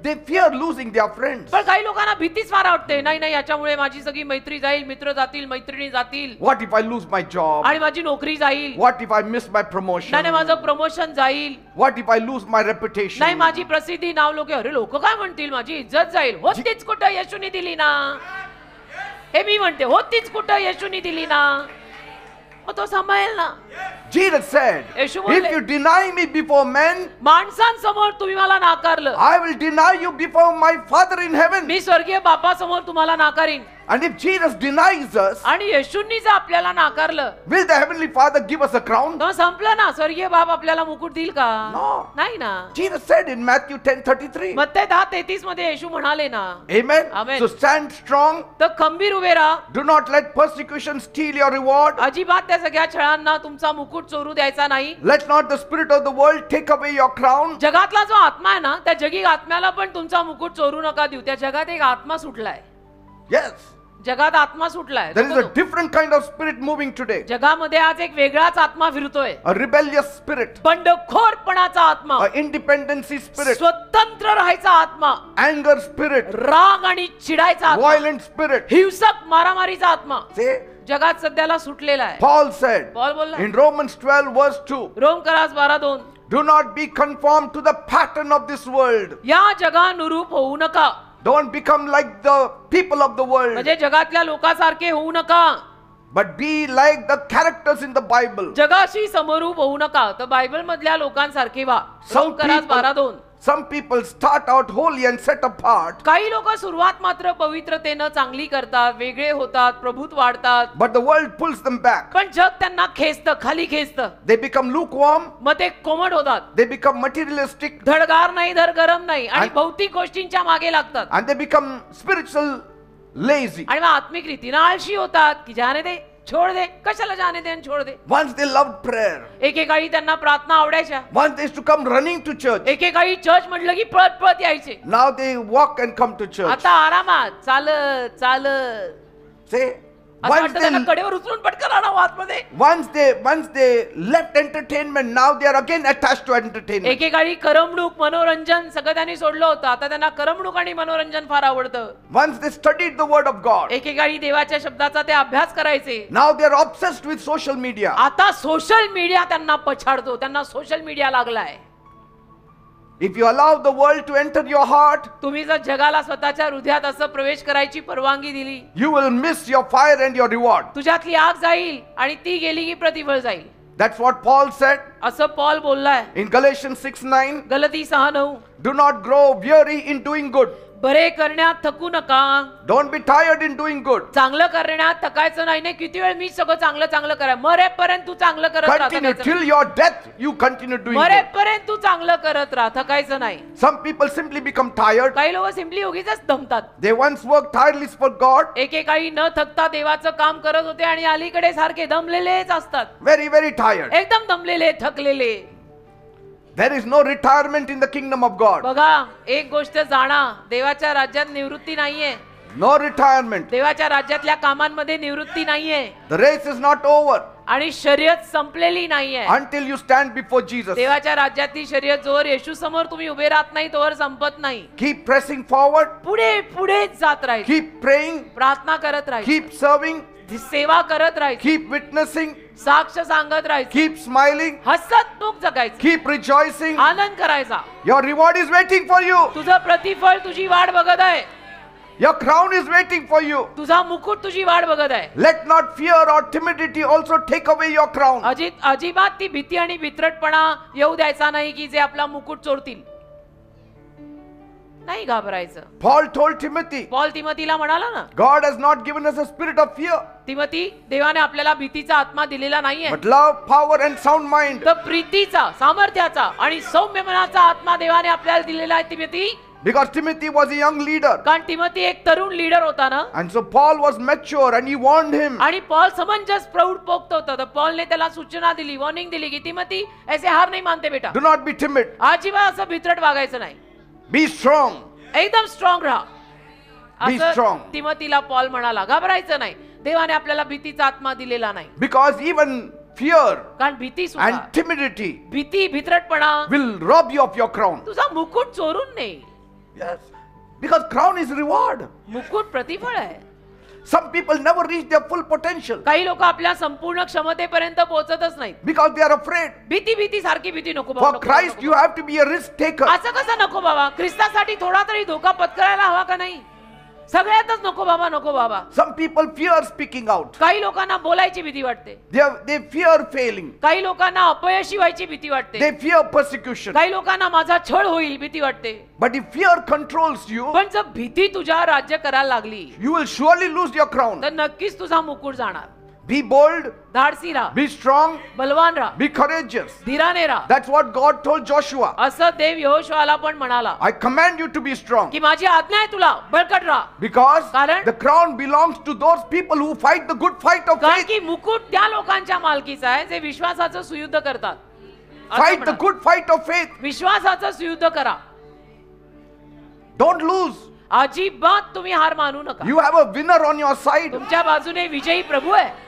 they fear losing their friends. पण काही लोकांना भीतीच फार वाटते. नाही नाही, याच्यामुळे माझी सगळी मैत्री जाईल, मित्र जातील, मैत्रिणी जातील, What if I lose my job? आणि माझी नोकरी जाईल. What if I miss my promotion? नाही नाही, माझं प्रमोशन जाईल. What if I lose my reputation? नाही, माझी प्रसिद्धी, नाव लोक, अरे लोक काय म्हणतील, माझी इज्जत जाईल. होतीच कुठं येशूनी दिली ना. हे मी म्हणते, होतीच कुठं येशूनी दिली ना. मग तो सांभाळेल ना. Jesus said, येशू बोलले, if you deny me before men, माणसांसमोर तुम्ही मला नाकारलं, I will deny you before my Father in heaven. मी स्वर्गीय बापासमोर तुम्हाला नाकारीन. And if Jesus denies us, आणि येशूंनी जर आपल्याला नाकारलं, will the Heavenly Father give us a crown? तर संपलं ना. स्वर्गीय बाप आपल्याला मुकुट देईल का? No. नाही ना. Jesus said in Matthew 10:33. मत्ते 10:33 मध्ये येशू म्हणाले ना. Amen. Amen. So stand strong. तर खंबीर उभे राहा. Do not let persecution steal your reward. अजिबात त्या सगळ्या छळांना तुमचा मुकुट चोरू द्यायचा नाही. Let not the spirit of the world take away your crown. जगातला जो आत्मा आहे ना, त्या जगी आत्म्याला पण तुमचा मुकुट चोरू नका देऊ. त्या जगात एक आत्मा सुटलाय. Yes. जगात आत्मा सुटलाय. There is a different kind of spirit moving today. जगामध्ये आज एक वेगळाच आत्मा फिरतोय. A rebellious spirit. बंडखोरपणाचा आत्मा, A independency spirit. स्वतंत्र राहायचा आत्मा, Anger spirit. राग आणि चिडायचा आत्मा, Violent spirit. हिंसक मारामारीचा आत्मा See, जगात सध्याला सुटलेला आहे. Paul said पॉल बोलला in Romans 12 verse 2, रोमकरास 12:2, do not be conformed to the pattern of this world. या जगानुरूप होऊ नका. Don't become like the people of the world, म्हणजे जगातल्या लोकांसारखे होऊ नका, but be like the characters in the Bible. जगाशी समरूप होऊ नका, तर बायबल मधल्या लोकांसारखे व्हा. रोमकरास 12:2. Some people start out holy and set apart, काही लोक सुरुवात मात्र पवित्रतेनं चांगली करतात, वेगळे होतात, प्रभूत वाढतात, but the world pulls them back. पण जग त्यांना खेचतं, खाली खेचतं. They become lukewarm, मग ते कोमट होतात, they become materialistic, धडगार नाही, धड गरम नाही, आणि आणि- भौतिक गोष्टींच्या मागे लागतात, and they become spiritual lazy. आणि मग आत्मिक रीतीनं आळशी होतात की जाने दे, छोड दे, कशाला जाने दे आणि छोड दे. Once they loved prayer, एकेकाळी त्यांना प्रार्थना आवडायच्या, once they used to come running to church, एकेकाळी चर्च म्हटलं की पळत पळत यायचे. now they walk and come to church. आता आरामात चालत चालत, Say, असं वाटतं त्यांना कडेवर उचलून पटकन आणावं आतमध्ये. once they left entertainment, now they are again attached to entertainment. एकेकाळी करमणूक, मनोरंजन सगळं त्यांनी सोडलं होतं, आता त्यांना करमणूक आणि मनोरंजन फार आवडतं. Once they studied the word of God, एकेकाळी देवाच्या शब्दाचा ते अभ्यास करायचे, now they are obsessed with social media. आता सोशल मीडिया त्यांना पछाडतो, त्यांना सोशल मीडिया लागलाय. If you allow the world to enter your heart, तुम्ही जर जगाला स्वतःच्या हृदयात असं प्रवेश करायची परवानगी दिली, you will miss your fire and your reward. तुझ्यातली आग जाईल आणि ती गेली की प्रतिफळ जाईल. That's what Paul said असं पॉल बोललाय in Galatians 6:9. गलती 6:9. Do not grow weary in doing good. बरे करण्यात थकू नका. Don't be tired in doing good. चांगलं करण्यात थकायचं नाही. नाही किती वेळ मी सगळं चांगलं चांगलं करा, मरेपर्यंत तू चांगलं करत राहा, Continue थकायचं till your death, you continue doing नाही. good. मरेपर्यंत तू चांगलं करत राहा, थकायचं नाही. Some people simply become tired. काही लोक सिम्पली उगीच दमतात. They once worked tirelessly for God, एकेकाळी न थकता देवाचं काम करत होते आणि अलीकडे सारखे दमलेलेच असतात, very, very tired. एकदम दमलेले, थकलेले. There is no retirement in the kingdom of God. बघा, एक गोष्ट जाणा, देवाच्या राज्यात निवृत्ती नाहीये. No retirement. देवाच्या राज्यातल्या कामांमध्ये निवृत्ती नाहीये, The race is not over आणि शर्यत संपलेली नाहीये. until you stand before Jesus. देवाच्या राज्यातली शर्यत जोवर येशू समोर तुम्ही उभे राहत नाही तोवर संपत नाही. Keep pressing forward. पुढे पुढे जात राहायचं, Keep praying. प्रार्थना करत राहायची, Keep serving. सेवा करत राहायची, Keep witnessing. साक्ष सांगत राहायची, Keep smiling. हसतमुख जगायचं, Keep rejoicing. आनंद करायचा. Your reward is waiting for you. तुझं प्रतिफळ तुझी वाट बघत आहे, Your crown is waiting for you. तुझा मुकुट तुझी वाट बघत आहे. Let not fear or timidity also take away your crown. अजिबात ती भीती आणि भित्रटपणा येऊ द्यायचा नाही की जे आपला मुकुट चोरतील. नाही घाबरायचं. Paul told Timothy, पॉल तिमोथीला म्हणाला ना, God has not given us a spirit of fear, Timothy, देवाने आपल्याला भीतीचा आत्मा दिलेला नाहीये, but love, power and sound mind. तर प्रीतीचा, सामर्थ्याचा आणि सौम्य मनाचा आत्मा देवाने आपल्याला दिलेला आहे Timothy. Because Timothy was a young leader. कारण तिमोथी एक तरुण लीडर होता ना, And so Paul was mature and he warned him. आणि पॉल समंजस प्रौढ पोक्त होता. तर पॉलने त्याला सूचना दिली, वॉर्निंग दिली की तिमोथी, ऐसे हार नहीं मानते बेटा, Do not be timid. अजिबात असं भित्रट वागायचं नाही, Be strong. एकदम स्ट्रॉंग राहा. Be असं strong. तिमोथीला पॉल म्हणाला. घाबरायचं नाही, देवाने आपल्याला भीतीचा आत्मा दिलेला नाही. Because even fear कारण भीती सुद्धा, and timidity भीती, भित्रटपणा will rob you of your crown. तुझा मुकुट चोरून नाही. Yes. Because crown is reward. मुकुट प्रतिफळ आहे. Some people never reach their full potential काही लोक आपल्या संपूर्ण क्षमतेपर्यंत पोहोचतच नाहीत. because they are afraid. भीती सारखी भीती, नको बाबा, For नको Christ, बाबा, you have to be a risk taker. असं कसं नको बाबा, ख्रिस्तासाठी थोडा तरी धोका पत्करायला हवा का नाही? सगळ्यातच नको बाबा, नको बाबा. Some people fear speaking out. काही लोकांना बोलायची भीती वाटते, They fear failing. काही लोकांना अपयशी व्हायची भीती वाटते, They fear persecution. काही लोकांना माझा छळ होईल भीती वाटते. But if fear controls you, पण जर भीती तुझ्यावर राज्य करायला लागली you will surely lose your crown. तर नक्कीच तुझा मुकुट जाणार. Be bold, धाडसी राहा, be strong, बलवान राहा, be courageous. धीराने राहा. That's what God told Joshua. असं देव यहोशुआला पण म्हणाला I command you to be strong. की माझी आज्ञा आहे तुला, बळकट राहा. Because कारण- the crown belongs to those people who fight the good fight of कारण faith. की मुकुट त्या लोकांच्या मालकीचा आहे जे विश्वासाचं सुयुद्ध करतात. असं Fight the म्हणा. good fight of faith. विश्वासाचं सुयुद्ध करा. Don't lose. अजिबात तुम्ही हार मानू नका. You have a winner on your side. तुमच्या बाजूने विजयी प्रभू आहे.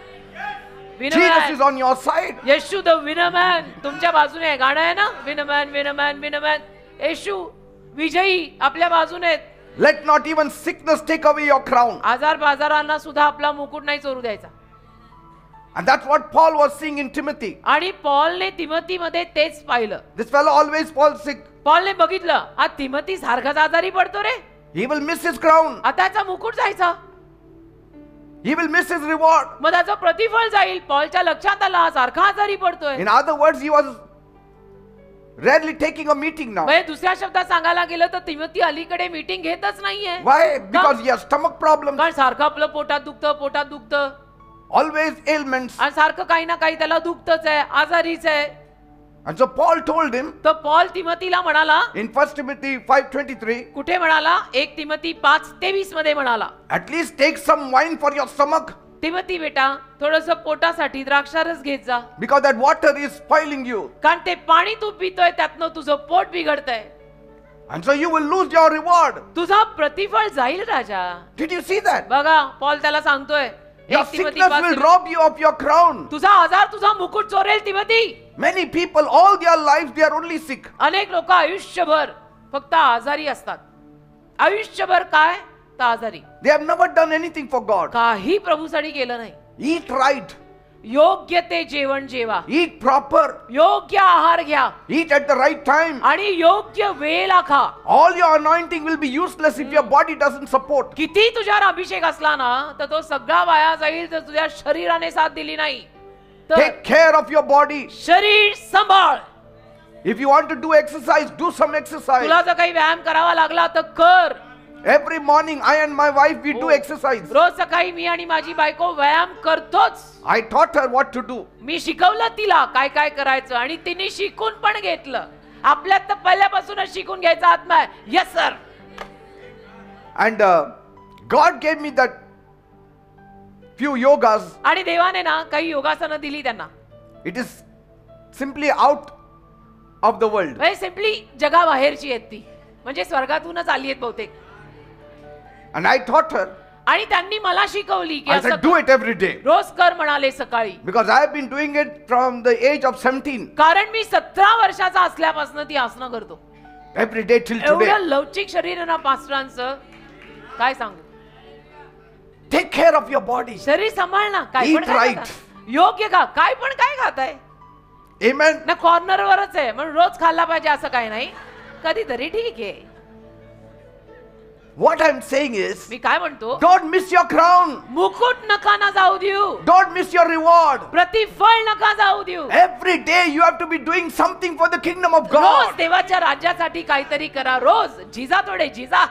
Jesus is winman, on your side. Yeshu the winman तुमच्या बाजूने आहे. गाणं आहे ना, विनमॅन विनमॅन विनमॅन. येशू विजयी आपल्या बाजूने आहेत. Let not even sickness take away your crown. आजार बाजारांना सुद्धा आपला मुकुट नाही चोरू द्यायचा. And that's what Paul was seeing in Timothy. आणि पॉलने तिमोथीमध्ये तेच पाहिलं. This fellow always falls sick. पॉलने बघितलं, हा तिमोथी सारखाच आजारी पडतो रे, He will miss his crown. आता त्याचा मुकुट जायचा, He will miss his reward. मग त्याचं प्रतिफळ जाईल. पॉलच्या लक्षात आला, हा सारखा आजारी पडतोय. In other words, he was rarely taking a meeting now. म्हणजे दुसऱ्या शब्दात सांगायला गेलं तर तिमोथी अलीकडे मीटिंग घेतच नाहीये. Why? Because he has stomach problems. कारण सारखं आपलं पोटात दुखतं Always ailments. आणि सारखं काही ना काही त्याला दुखतच आहे, आजारीच आहे. And so Paul told him तर पॉल तिमोथीला म्हणाला, in 1 Timothy 5:23, कुठे म्हणाला? 1 तिमोथी 5:23 मध्ये म्हणाला, at least take some wine for your stomach, Timothy बेटा थोडंसं पोटासाठी द्राक्षारस घेत जा, because that water is spoiling you. कारण ते पाणी तू पितोय त्यातनं तुझं पोट बिघडतंय. And so you will lose your reward. तुझा प्रतिफळ जाईल राजा. Did you see that? बघा पॉल त्याला सांगतोय, Your 1 Timothy sickness will 5:23, rob you of your crown. तुझा आजार तुझा मुकुट चोरेल Timothy. Many people, all their lives, they are only sick. अनेक लोक आयुष्यभर फक्त आजारी असतात. आयुष्यभर काय? तर आजारी. They have never done anything for God. काही प्रभूसाठी केलं नाही. Eat right. योग्य ते जेवण जेवा, Eat proper. योग्य आहार घ्या Eat at the right time. आणि योग्य वेळेला खा. All your anointing will be useless if your body doesn't support. किती तुझ्यावर अभिषेक असला ना तर तो सगळा वाया जाईल जर तुझ्या शरीराने साथ दिली नाही तर. Take care of your body. शरीर सांभाळ. If you want to do exercise, do some exercise. तुला जर काही व्यायाम करावा लागला तर कर. Every morning, I and my wife, we do exercise. रोज सकाळी मी आणि माझी बायको व्यायाम करतोच. I taught her what to do. मी शिकवलं तिला काय काय करायचं आणि तिने शिकून पण घेतलं. आपल्यात तर पहिल्यापासूनच शिकून घ्यायचा आत्मा आहे. Yes sir. And God gave me that few yogas. आणि देवाने ना काही योगासनं दिली त्यांना. It is simply out of the world. म्हणजे सिम्पली जगाबाहेरची आहेत ती, म्हणजे स्वर्गातूनच आली आहेत बहुतेक. And I taught her. आणि त्यांनी मला शिकवली की I असं said, do it every day. रोज कर म्हणाले सकाळी. Because I have been doing it from the age of 17. कारण मी 17 वर्षाचा असल्यापासून ती आसनं करतो. Every day till एवढं today. लवचिक शरीर आहे ना पास्टरांचं, काय सांगू. Take care of your body. शरीर सांभाळ ना. काय पण Eat काय right. खाता? योग्य का? काय पण काय खाताय Amen. ना. कॉर्नरवरच आहे म्हणून रोज खाल्ला पाहिजे असं काही नाही, कधीतरी ठीक आहे. What I'm saying is, मी काय म्हणतो, don't miss your crown. मुकुट नका ना जाऊ देऊ, Don't miss your reward. प्रतिफळ नका जाऊ देऊ. Every day you have to be doing something for the kingdom of rose God. देवाच्या राज्यासाठी काहीतरी करा. रोज झिजा थोडे झिजा.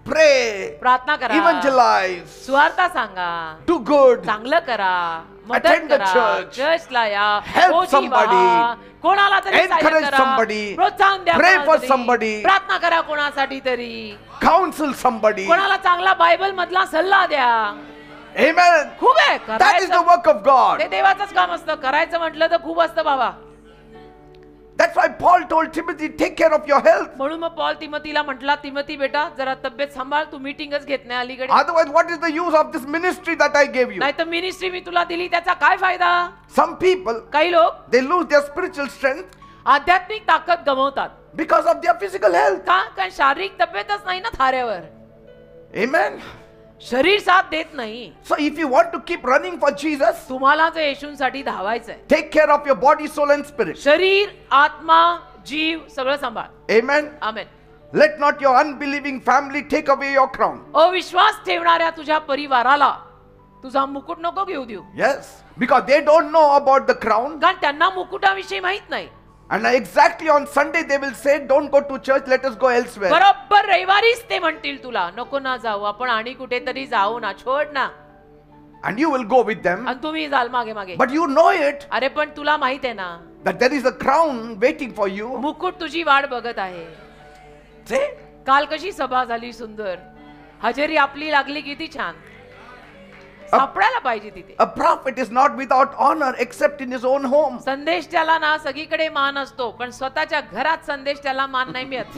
Pray. प्रार्थना करा. Evangelize. सुवार्ता सांगा. Do good. चांगलं करा. मदत Attend the करा. church. चर्चला या. Help ओझी somebody. वाहा. कोणाला तरी सहाय्य Encourage करा. somebody. प्रोत्साहन द्या. Pray कोणाला for तरी. somebody. प्रार्थना करा कोणासाठी तरी. Counsel somebody. कोणाला चांगला बायबल मधला सल्ला द्या. Amen. खूप आहे That is the करायचं. work of God. ते देवाचंच काम असतं. करायचं म्हटलं तर खूप असतं बाबा. That's why Paul told Timothy, take care of your health. म्हणून मग पॉल तिमोथीला म्हटला, तिमोथी बेटा जरा तब्येत सांभाळ, तू मीटिंगच घेत नाही अलीकडे. Otherwise, what is the use of this ministry that I gave you? नाही तर मिनिस्ट्री मी तुला दिली त्याचा काय फायदा. Some people, काही लोक they lose their spiritual strength आध्यात्मिक ताकद गमावतात. because of their physical health. का? कारण शारीरिक तब्येतच नाही ना थाऱ्यावर. Amen. शरीर साथ देत नाही. So if you want to keep running for Jesus, तुम्हाला जर येशूंसाठी धावायचंय, take care of your body, soul and spirit. शरीर, आत्मा, जीव सगळं सांभाळ. Amen. Amen. Let not your unbelieving family take away your crown. अविश्वास ठेवणाऱ्या तुझ्या परिवाराला तुझा मुकुट नको घेऊ देऊ. Yes. Because they don't know about the crown. कारण त्यांना मुकुटाविषयी माहित नाही. And exactly on Sunday they will say, don't go to church, let us go elsewhere. बरोबर रविवारीच ते म्हणतील तुला, नको ना जाऊ, आपण आणि कुठेतरी जाऊ ना, छोड ना. And you will go with them. आणि तुम्ही जाल मागे मागे. But you know it, अरे पण तुला माहित आहे ना, that there is a crown waiting for you. मुकुट तुझी वाट बघत आहे. See? काल कशी सभा झाली सुंदर, हजेरी आपली लागली किती छान. सापडायला पाहिजे तिथे. A prophet is not without honor except in his own home. संदेश त्याला ना सगळीकडे मान असतो, पण स्वतःच्या घरात संदेश त्याला मान नाही मिळत.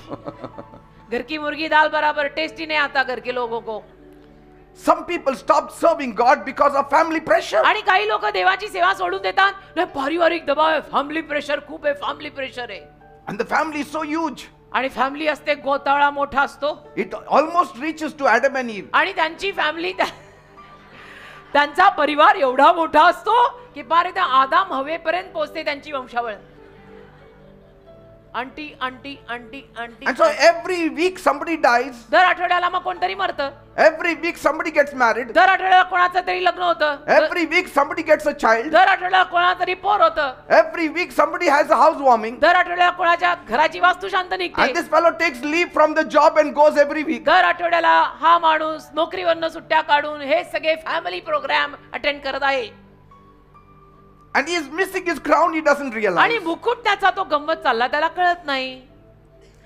घर की मुर्गी दाल बराबर टेस्टी नहीं आता घर के लोगों को. Some people stop serving God because of family pressure. आणि काही लोक देवाची सेवा सोडून देतात. नाही पारिवारिक दबाव आहे, फॅमिली प्रेशर खूप आहे, फॅमिली प्रेशर आहे. And the family is so huge. आणि फॅमिली असते गोतावळा मोठा असतो. It almost reaches to Adam and Eve. आणि त्यांची फॅमिली त्यांचा परिवार एवढा मोठा असतो की पार त्या आदाम हवेपर्यंत पोहोचते त्यांची वंशावळ. Aunty aunty aunty aunty And so every week somebody dies. दर आठवड्याला मग कोणतरी मरतं. Every week somebody gets married. दर आठवड्याला कोणाचं तरी लग्न होतं. Every week somebody gets a child. दर आठवड्याला कोणाला तरी पोर होतं. Every week somebody has a housewarming. दर आठवड्याला कोणाच्या घराची वास्तुशांत And निघते. this fellow takes leave from the job and goes every week. दर आठवड्याला हा माणूस नोकरीवरनं सुट्ट्या काढून हे सगळे फॅमिली प्रोग्राम अटेंड करत आहे. And he is missing his crown, he doesn't आणि realize. मुकुट त्याचा तो गंमत चालला त्याला कळत नाही.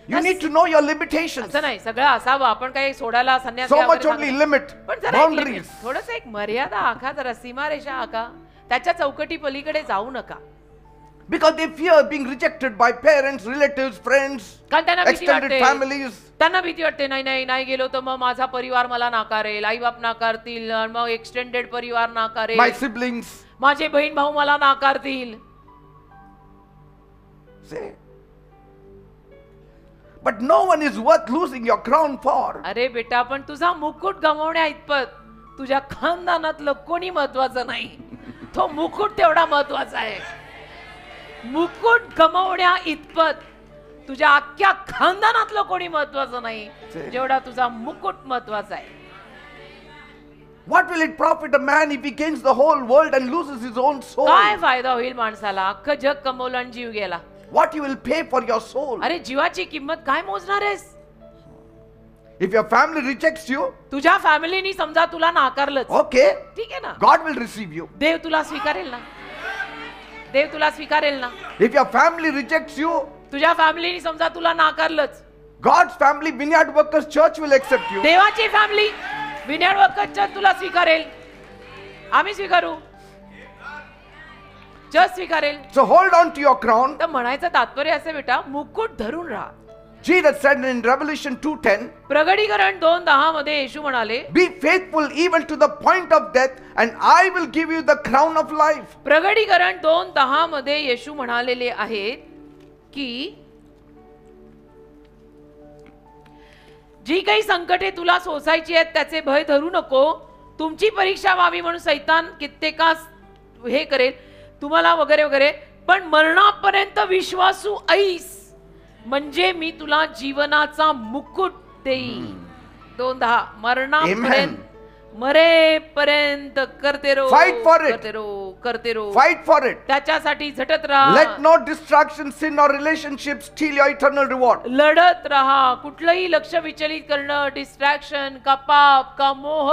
You need to know your limitations. असं नाही सगळं असावं आपण काही सोडायला संन्यास So घ्या much वगैरे only सांगत limit, नाही. पण जरा boundaries. थोडस एक मर्यादा आखा जरा सीमारेषा आखा त्याच्या चौकटी पलीकडे जाऊ नका. Because they fear being rejected by parents, relatives, friends, कारण त्यांना भीती extended वाटते families. त्यांना भीती वाटते नाही नाही नाही गेलो तर मग माझा परिवार मला नाकारेल आई बाप नाकारतील आणि मग एक्सटेंडेड परिवार My नाकारेल siblings. माझे बहीण भाऊ मला नाकारतील. Say. But no one is worth losing your crown for. अरे बेटा पण तुझा मुकुट गमावण्या इतपत तुझ्या खानदानातलं कोणी महत्वाचं नाही. तो मुकुट तेवढा महत्वाचा आहे. मुकुट गमावण्या इतपत तुझ्या अख्ख्या खानदानातलं कोणी महत्वाचं नाही जेवढा तुझा मुकुट महत्वाचा आहे. What will it profit a man if he gains the whole world and loses his own soul? काय फायदा होईल माणसाला अख्खं जग कमवलं आणि जीव गेला. What you will pay for your soul? अरे जीवाची किंमत काय मोजणार आहेस. If your family rejects you, तुझ्या फॅमिलीनी समजा तुला नाकारलंच okay, ठीक आहे ना. God will receive you. देव तुला स्वीकारेल ना. देव तुला स्वीकारेल ना. If your family rejects you, तुझ्या फॅमिलीनी समजा तुला नाकारलंच God's family, Vineyard Workers Church will accept you. देवाची फॅमिली विनयाड वर्करच्या तुला स्वीकारेल. आम्ही स्वीकारू just स्वीकारेल. So hold on to your crown. तर म्हणायचं तात्पर्य असे बेटा मुकुट धरून राहा. Jesus said in Revelation 2:10, प्रगटीकरण 2:10 मध्ये येशू म्हणाले be faithful even to the point of death and I will give you the crown of life. प्रगटीकरण 2:10 मध्ये येशू म्हणालेले आहेत की जी काही संकटे तुला सोसायची आहेत त्याचे भय धरू नको. तुमची परीक्षा व्हावी म्हणून सैतान कित्येकास हे करेल तुम्हाला वगैरे वगैरे पण मरणापर्यंत विश्वासू ऐस म्हणजे मी तुला जीवनाचा मुकुट देईन. 2:10 मरणापर्यंत मरेपर्यंत करते रो Fight for it. करते रो Fight for it. त्याच्यासाठी झटत राहा. Let no distraction, sin or relationship steal your eternal reward. लढत राहा. कुठलंही लक्ष विचलित करणं डिस्ट्रॅक्शन का पाप का मोह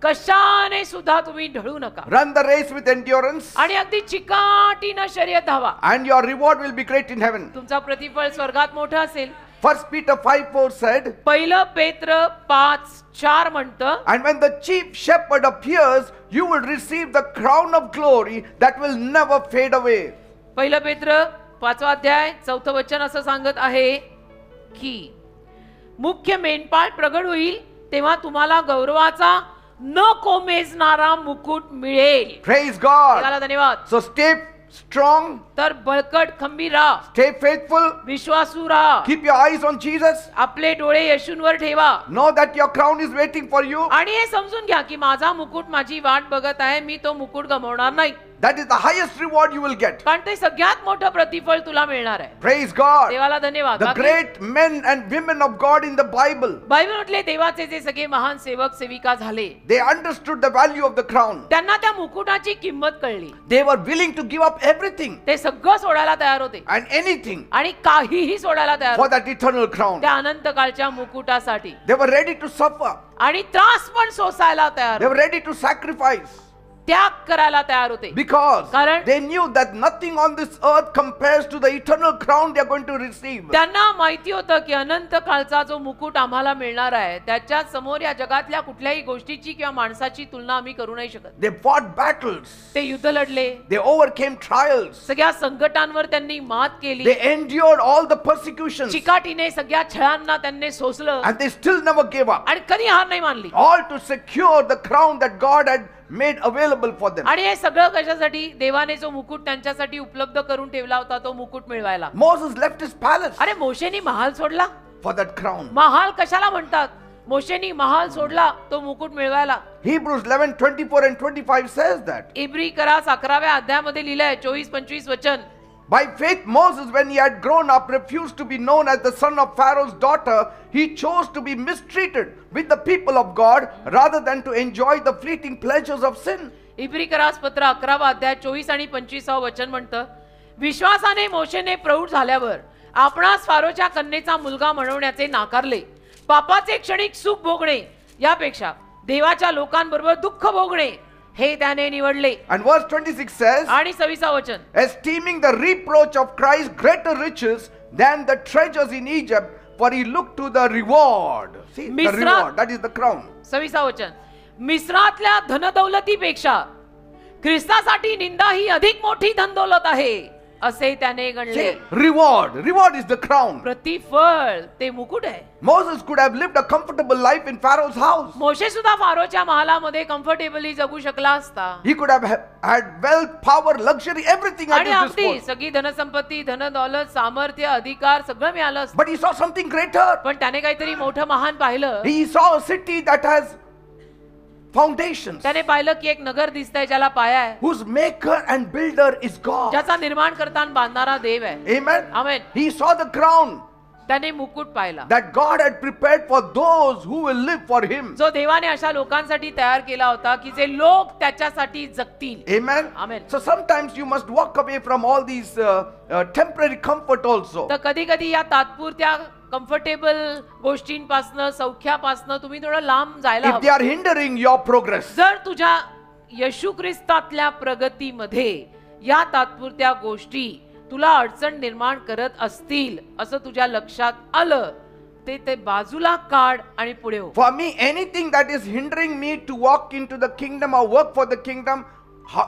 कशाने सुद्धा तुम्ही ढळू नका. Run the race with endurance आणि अगदी चिकाटीनं शर्यत धावा. and your reward will be great in heaven. तुमचा प्रतिफळ स्वर्गात मोठं असेल. 1 Peter 5:4 said, पहिलं पेत्र 5:4 म्हणतं and when the chief shepherd appears, you will receive the crown of glory that will never fade away. पहिलं पेत्र 5वा अध्याय 4थं वचन असं सांगत आहे की मुख्य मेंढपाळ प्रगट होईल तेव्हा तुम्हाला गौरवाचा न कोमेजणारा मुकुट मिळेल. Praise God. देवाला धन्यवाद. So stay strong, तर बळकट खंबीर राहा. stay faithful, विश्वासू राहा. keep your eyes on Jesus. आपले डोळे येशूंवर ठेवा. Know that your crown is waiting for you. आणि हे समजून घ्या की माझा मुकुट माझी वाट बघत आहे. मी तो मुकुट गमावणार नाही. That is the highest reward you will get. कारण ते सगळ्यात मोठं प्रतिफळ तुला मिळणार आहे. Praise God. देवाला धन्यवाद. The great men and women of God in the Bible, बायबलमधले देवाचे जे सगळे महान सेवक सेविका झाले they understood the value of the crown. त्यांना त्या मुकुटाची किंमत कळली. They were willing to give up everything ते सगळं सोडायला तयार होते and anything आणि काहीही सोडायला तयार for होते that eternal crown. त्या अनंत काळच्या मुकुटासाठी. They were ready to suffer. आणि त्रास पण सोसायला तयार They होते. were ready to sacrifice त्याग करायला तयार होते. because कारण they knew that nothing on this earth compares to the eternal crown they are going to receive. त्यांना माहिती होतं की अनंत काळचा जो मुकुट आम्हाला मिळणार आहे त्याच्या समोर या जगातल्या कुठल्याही गोष्टीची किंवा माणसाची तुलना आम्ही करू नाही शकत. They fought battles. ते युद्ध लढले. They overcame trials. सगळ्या संकटांवर त्यांनी मात केली. They endured all the persecutions चिकाटीने सगळ्या छळांना त्यांनी सोसलं and they still never gave up. आणि कधी हार नाही मानली. All to secure the crown that God had made available for them. आणि हे सगळं कशासाठी देवाने जो मुकुट त्यांच्यासाठी उपलब्ध करून ठेवला होता तो मुकुट मिळवायला. Moses left his palace अरे मोशेनी महाल सोडला. for that crown. महाल कशाला म्हणतात. मोशेनी महाल सोडला तो मुकुट मिळवायला. Hebrews 11:24 and 25 says that. इब्री करास 11व्या अध्यायामध्ये लिहिलंय 24-25 वचन. By faith, Moses, when he had grown up, refused to be known as the son of Pharaoh's daughter. He chose to be mistreated with the people of God rather than to enjoy the fleeting pleasures of sin. इब्रिकरास पत्र 11 अध्याय 24 आणि 25 वचन म्हणतं, विश्वासाने मोशेने प्रौढ झाल्यावर आपणास फारोच्या कन्येचा मुलगा म्हणवण्याचे नाकारले. पापाचे क्षणिक सुख भोगणे यापेक्षा देवाच्या लोकांबरोबर दुःख भोगणे हे त्याने निवडले. And verse 26 says, आणि 26 वचन, esteeming the reproach of Christ greater riches than the treasures in Egypt, for he looked to the reward. See, the reward, that is the crown. 26 वचन, मिस्रातल्या धनदौलतीपेक्षा ख्रिस्तासाठी निंदा ही अधिक मोठी धनदौलत आहे असे त्याने गणले. Reward is the crown. प्रतिफळ ते मुकुट आहे. Moses could have lived a comfortable life in Pharaoh's house. मोशे सुद्धा फारोच्या महालामध्ये कम्फर्टेबली जगू शकला असता. He could have had wealth, power, luxury, everything at आणि his अगदी disposal. सगळी धनसंपत्ती, धनदौलत, सामर्थ्य, अधिकार सगळं मिळालं असतं. But he saw something greater. पण त्याने काहीतरी मोठं महान पाहिलं. He saw a city that has foundations, त्याने पाहिलं की एक नगर दिसतंय ज्याला पाया आहे, whose maker and builder is God. ज्याचा निर्माण करता आणि बांधणारा देव आहे. Amen. Amen. He saw the crown त्याने मुकुट पाहिला that God had prepared for those who will live for him. जो देवाने अशा लोकांसाठी तयार केला होता की जे लोक त्याच्यासाठी जगतील. Amen. Amen. So sometimes you must walk away from all these temporary comfort also. तर कधी कधी या तात्पुरत्या कम्फर्टेबल गोष्टींपासनं, सौख्यापासनं तुम्ही थोडं लांब जायला If they हवं. are hindering your progress, जर तुझ्या येशू ख्रिस्तातल्या प्रगतीमध्ये या तात्पुरत्या गोष्टी तुला अडचण निर्माण करत असतील असं तुझ्या लक्षात आलं ते बाजूला काढ आणि पुढे हो. for me, anything that is hindering me to walk into the kingdom or work for the kingdom,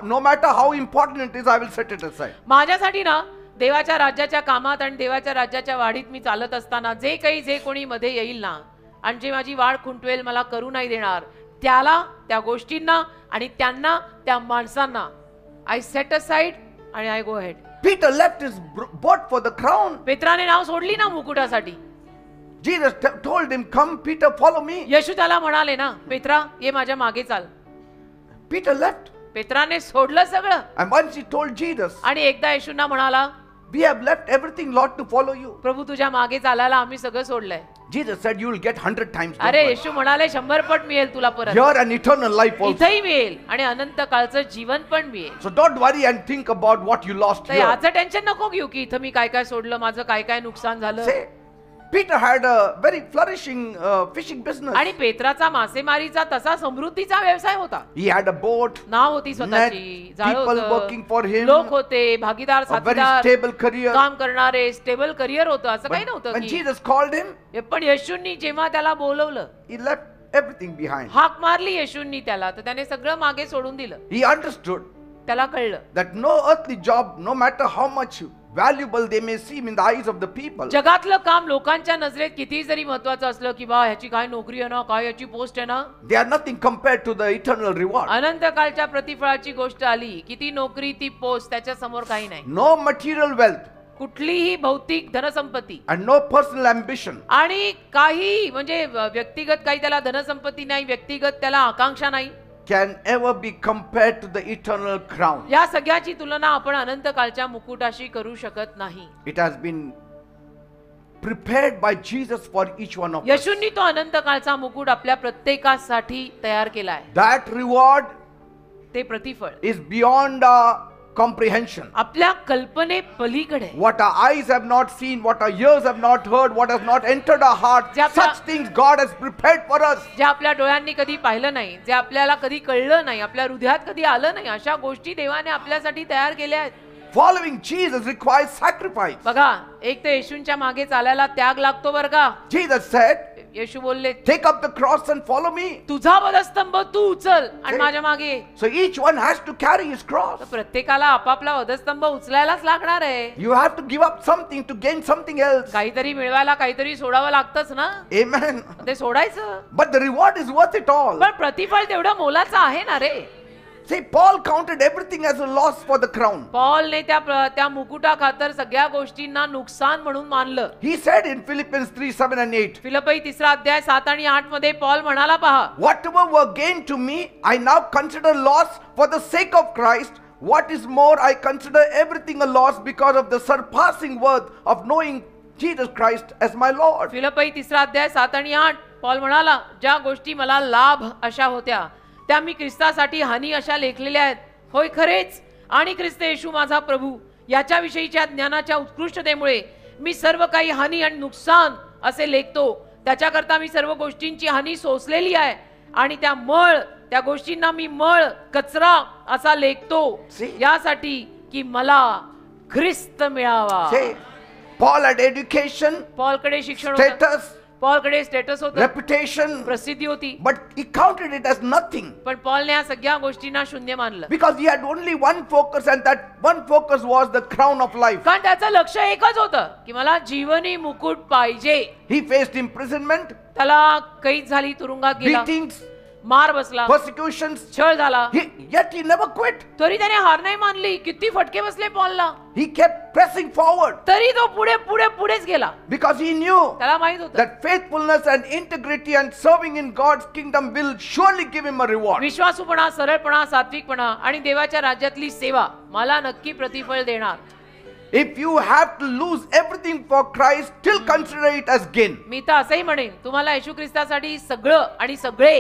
no matter how important it is, I will set it aside. माझ्यासाठी ना देवाच्या राज्याच्या कामात आणि देवाच्या राज्याच्या वाढीत मी चालत असताना जे कोणी मध्ये येईल ना आणि जे माझी वाढ खुंटवेल, मला करू नाही देणार, त्याला, त्या गोष्टींना आणि त्यांना, त्या माणसांना आय सेट असाइड आणि I go head. Peter left his boat for the crown. पेत्राने नाव सोडली ना मुकुटासाठी. Jesus told him, come Peter, follow me. येशू त्याला म्हणाले ना, पेत्रा ये माझ्या मागे चाल. Peter left. पेत्राने सोडलं सगळं And once he told Jesus, आणि एकदा येशूंना म्हणाला, we have left everything, Lord, to follow you. प्रभू तुझ्या मागे चालायला आम्ही सगळं सोडलंय. Jesus said, you will get 100 times. अरे येशू म्हणाले 100 पट मिळेल तुला परत. Here an eternal life also. इथेही मिळेल आणि अनंत काळचं जीवन पण मिळेल. So don't worry and think about what you lost तर here. याचं टेन्शन नको घेऊ की इथं मी काय काय सोडलं, माझं काय काय नुकसान झालं. Say, Peter had a very flourishing fishing business. आणि पेत्राचा मासेमारीचा तसा समृद्धीचा व्यवसाय होता. He had a boat, नाव होती स्वतःची, जाळं people होतं, working for him, लोक होते, भागीदार, a very साथीदार, stable career. काम करणारे, स्टेबल करिअर होतं. असं काही नव्हतं When की. Jesus called him, पण येशूंनी जेव्हा त्याला बोलवलं, he left everything behind. हाक मारली येशूंनी त्याला, तर त्याने सगळं मागे सोडून दिलं. He understood त्याला कळलं that no earthly job, no matter how much valuable they may seem in the eyes of the people, जगातलं काम लोकांच्या नजरेत किती जरी महत्वाचं असलं की बा ह्याची काय नोकरी आहे ना, काय याची पोस्ट आहे ना, they are nothing compared to the eternal reward. अनंत काळच्या प्रतिफळाची गोष्ट आली की ती नोकरी, ती पोस्ट त्याच्या समोर काही नाही. No material wealth कुठलीही भौतिक धनसंपत्ती and no personal ambition आणि काही म्हणजे व्यक्तिगत काही त्याला धनसंपत्ती नाही, व्यक्तिगत त्याला आकांक्षा नाही, can ever be compared to the eternal crown. या सगळ्याची तुलना आपण अनंत काळच्या मुकुटाशी करू शकत नाही. It has been prepared by Jesus for each one of us. येशूंनी तो अनंत काळचा मुकुट आपल्या प्रत्येकासाठी तयार केला आहे. That reward ते प्रतिफळ is beyond our comprehension. आपल्या कल्पने पलीकडे. What our eyes have not seen, what our ears have not heard, what has not entered our heart, जे आपल्या- such things God has prepared for us. जे आपल्या डोळ्यांनी कधी पाहिलं नाही, जे आपल्याला कधी कळलं नाही, आपल्या हृदयात कधी आलं नाही, अशा गोष्टी देवाने आपल्यासाठी तयार केल्या आहेत. Following Jesus requires sacrifice. बघा, एक तर येशूंच्या मागे चालायला त्याग लागतो बरं का. Jesus said, येशू बोलले, take up the cross and follow me. तुझा वधस्तंभ तू उचल आणि माझ्या मागे ये. So each one has to carry his cross. तर प्रत्येकाला आपापला वधस्तंभ उचलायलाच लागणार आहे. You have to give up something to gain something else. काहीतरी मिळवायला काहीतरी सोडावं लागतच ना, Amen. ते सोडायचं. But the reward is worth it all. पण प्रतिफळ तेवढं मोलाचं आहे ना रे. See, Paul counted everything as a loss for the crown. पॉलने त्या मुकुटा खातर सगळ्या गोष्टींना नुकसान म्हणून मानलं. He said in Philippians 3:7-8, फिलिप्पी 3 अध्याय 7 आणि 8 मध्ये पॉल म्हणाला, पहा, whatever were gained to me, I now consider loss for the sake of Christ. What is more, I consider everything a loss because of the surpassing worth of knowing Jesus Christ as my Lord. फिलिप्पी 3 अध्याय 7 आणि 8 Paul म्हणाला, ज्या गोष्टी मला लाभ अशा होत्या त्या मी ख्रिस्तासाठी हानी अशा लेखलेल्या आहेत. होय खरेच, आणि ख्रिस्त येशू माझा प्रभू याच्या विषयीच्या ज्ञानाच्या उत्कृष्टतेमुळे मी सर्व काही हानी आणि नुकसान असे लेखतो. त्याच्याकरता मी सर्व गोष्टींची हानी सोसलेली आहे आणि त्या गोष्टींना मी मळ कचरा असा लेखतो, यासाठी की मला ख्रिस्त मिळावा. Paul had education, पॉलकडे शिक्षण होतं, status, पॉलकडे स्टेटस होतं, reputation, प्रसिद्धी होती, but he counted it as nothing पण पॉलने या सगळ्या गोष्टींना शून्य मानलं. because he had only one focus, and that one focus was the crown of life. कारण त्याचं लक्ष एकच होतं की मला जीवनी मुकुट पाहिजे. He faced imprisonment, त्याला कैद झाली, तुरुंगात गेला, beatings, मार बसला, persecutions, छळ झाला, yet he never quit. तरी त्याने हार नाही मानली. किती फटके बसले पॉलला, He kept pressing forward तरी तो पुढेच गेला. because he knew त्याला माहित होतं that faithfulness and integrity and serving in God's kingdom will surely give him a reward. विश्वासूपणा, सरळपणा, सात्विकपणा आणि देवाच्या राज्यातली सेवा मला नक्की प्रतिफळ देणार. If you have to lose everything for Christ, still consider it as gain. मी तर असंही म्हणेन, तुम्हाला येशू ख्रिस्तासाठी सगळं आणि सगळे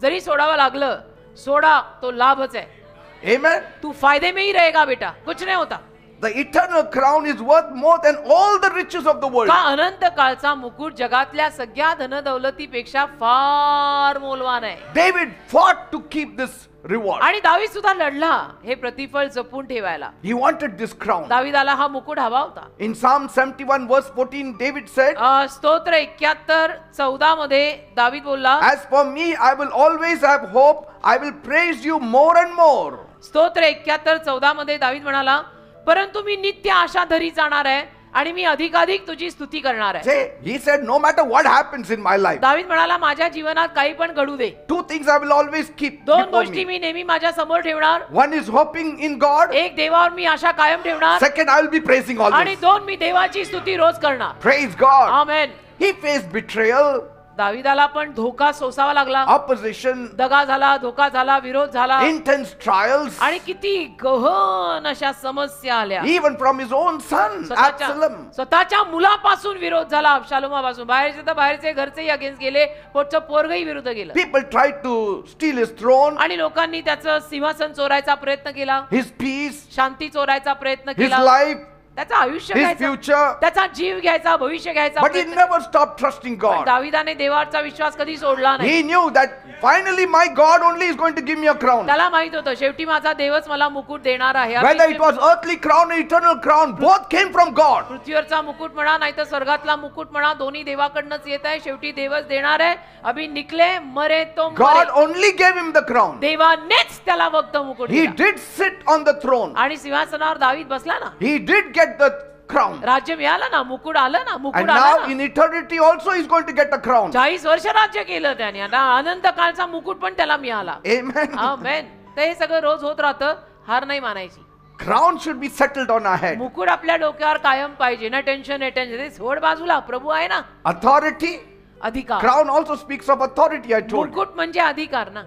जरी सोडावं लागलं, सोडा, तो लाभच आहे. Amen. तू फायदे में ही रहेगा बेटा, कुछ नहीं होता. The eternal crown is worth more than all the riches of the world. का अनंत काळचा मुकुट जगातल्या सगळ्या धनदौलतीपेक्षा फार मौल्यवान आहे. David fought to keep this reward. आणि दावीद सुद्धा लढला हे प्रतिफळ जपून ठेवायला. He wanted this crown. दावीदाला हा मुकुट हवा होता. In Psalm 71 verse 14, David said, स्तोत्र 71:14 मध्ये दावीद बोलला, as for me, I will always have hope. I will praise you more and more. स्तोत्र 71:14 मध्ये दावीद म्हणाला, परंतु मी नित्य आशा धरी जाणार आहे आणि मी अधिकाधिक तुझी स्तुती करणार आहे. He said, no matter what happens in my life, दावीद म्हणाला, माझ्या जीवनात काही पण घडू दे, two things I will always keep दोन before गोष्टी me. मी नेहमी माझ्या समोर ठेवणार. One is hoping in God. एक, देवावर मी आशा कायम ठेवणार. Second, I will be praising आणि always. दोन, मी देवाची स्तुती रोज करणार. Praise God. Amen. He faced betrayal, दावीदाला पण धोका सोसावा लागला, opposition, दगा झाला, धोका झाला, विरोध झाला, intense trials, आणि किती गहन अशा समस्या आल्या. even from his own son, Absalom. स्वतःच्या मुलापासून विरोध झाला, अबशालोमापासून. बाहेरचे तर बाहेरचे, घरचेही अगेन्स्ट गेले, पोटचं पोरगही विरुद्ध गेलं. People tried to steal his throne, आणि लोकांनी त्याचं सिंहासन चोरायचा प्रयत्न केला, his peace, शांती चोरायचा प्रयत्न his केला, life, त्याचं आयुष्य his घ्यायचं, future. त्याचा जीव घ्यायचा, भविष्य घ्यायचा But he प्रयत्न. never stopped trusting पण God. दावीदाने देवाचा विश्वास कधी सोडला नाही. He knew that finally my God only is going to give me a crown. त्याला माहित होतं शेवटी माझा देवच मला मुकुट देणार आहे. Whether it was earthly crown or eternal crown, both came from God. पृथ्वीवरचा मुकुट म्हणा नाही तर स्वर्गातला मुकुट म्हणा, दोन्ही देवाकडनंच येत आहे. शेवटी देवच देणार आहे. अभी निकले मरे तो God मरे. only gave him the crown. देवानेच त्याला फक्त मुकुट He दिला. did sit on the throne. आणि सिंहासनावर दावीद बसला ना, He did get the crown. राज्य मिळालं ना, मुकुट आलं ना, And मुकुट now आलं in ना. eternity also he is going to get a crown. 40 वर्ष राज्य केलं त्याने, आता अनंत काळचा मुकुट पण त्याला मिळाला. Amen. आमेन. तर हे सगळं रोज होत राहतं, हार नाही मानायची. Crown should be settled on our head. मुकुट आपल्या डोक्यावर कायम पाहिजे ना. टेन्शन आहे, टेन्शन आहे, सोड बाजूला, प्रभू आहे ना. Authority. अधिकार. Crown also speaks of authority, I told you. मुकुट म्हणजे अधिकार ना,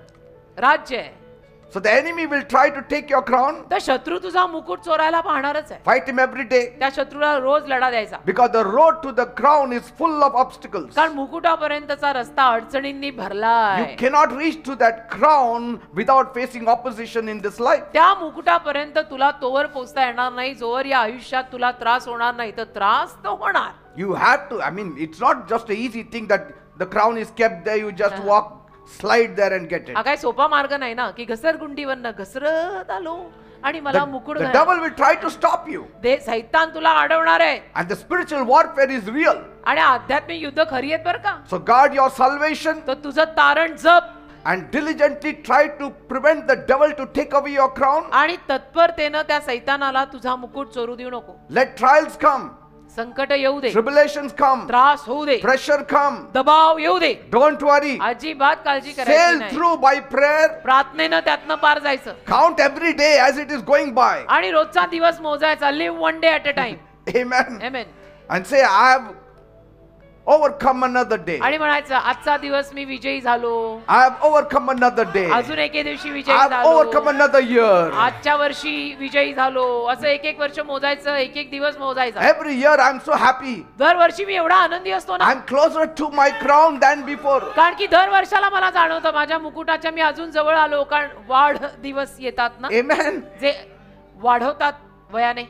राज्य आहे. So the enemy will try to take your crown. तर शत्रू तुझा मुकुट चोरायला पाहणारच आहे. Fight him every day. त्या शत्रूला रोज लढा द्यायचा, Because the road to the crown is full of obstacles. कारण मुकुटापर्यंतचा रस्ता अडचणींनी भरला You आहे. cannot reach to that crown without facing opposition in this life. त्या मुकुटापर्यंत तुला तोवर पोहोचता येणार नाही जोवर या आयुष्यात तुला त्रास होणार नाही. तर त्रास तर होणार. You have to, it's not just an easy thing that the crown is kept there, you just walk, slide there and get it. हा काय सोपा मार्ग नाही ना की घसरगुंडीवरनं घसरत आलो आणि मला मुकुट The घाला. devil will try to stop you. सैतान तुला अडवणार आहे. And the spiritual warfare is real. आणि आध्यात्मिक युद्ध खरी आहेत बरं का. So guard your salvation तर तुझं तारण जप and diligently try to prevent the devil to take away your crown. आणि तत्परतेनं त्या सैतानाला तुझा मुकुट चोरू देऊ नको. Let trials come, संकट येऊ दे, tribulations come, त्रास होऊ दे, pressure come. दबाव येऊ दे, Don't worry. अजिबात काळजी करायची Sail नाही. through by prayer. प्रार्थनेनं त्यातनं पार जायचं Count every day as it is going by. आणि रोजचा दिवस मोजायचा. Live one day at a time. Amen. Amen. And say, I have overcome another day. आणि म्हणायचं आजचा दिवस मी विजयी झालो, I have overcome another day. अजून एके दिवशी I विजयी have overcome झालो, another year. आजच्या वर्षी विजयी झालो. असं एक एक वर्ष मोजायचं, एक एक दिवस मोजायचा. Every year I'm so happy. दरवर्षी मी एवढा आनंदी असतो ना, I'm closer to my crown than before. कारण की दर वर्षाला मला जाणवतं माझ्या मुकुटाच्या मी अजून जवळ आलो, कारण वाढ दिवस येतात ना, Amen. जे वाढवतात वयाने.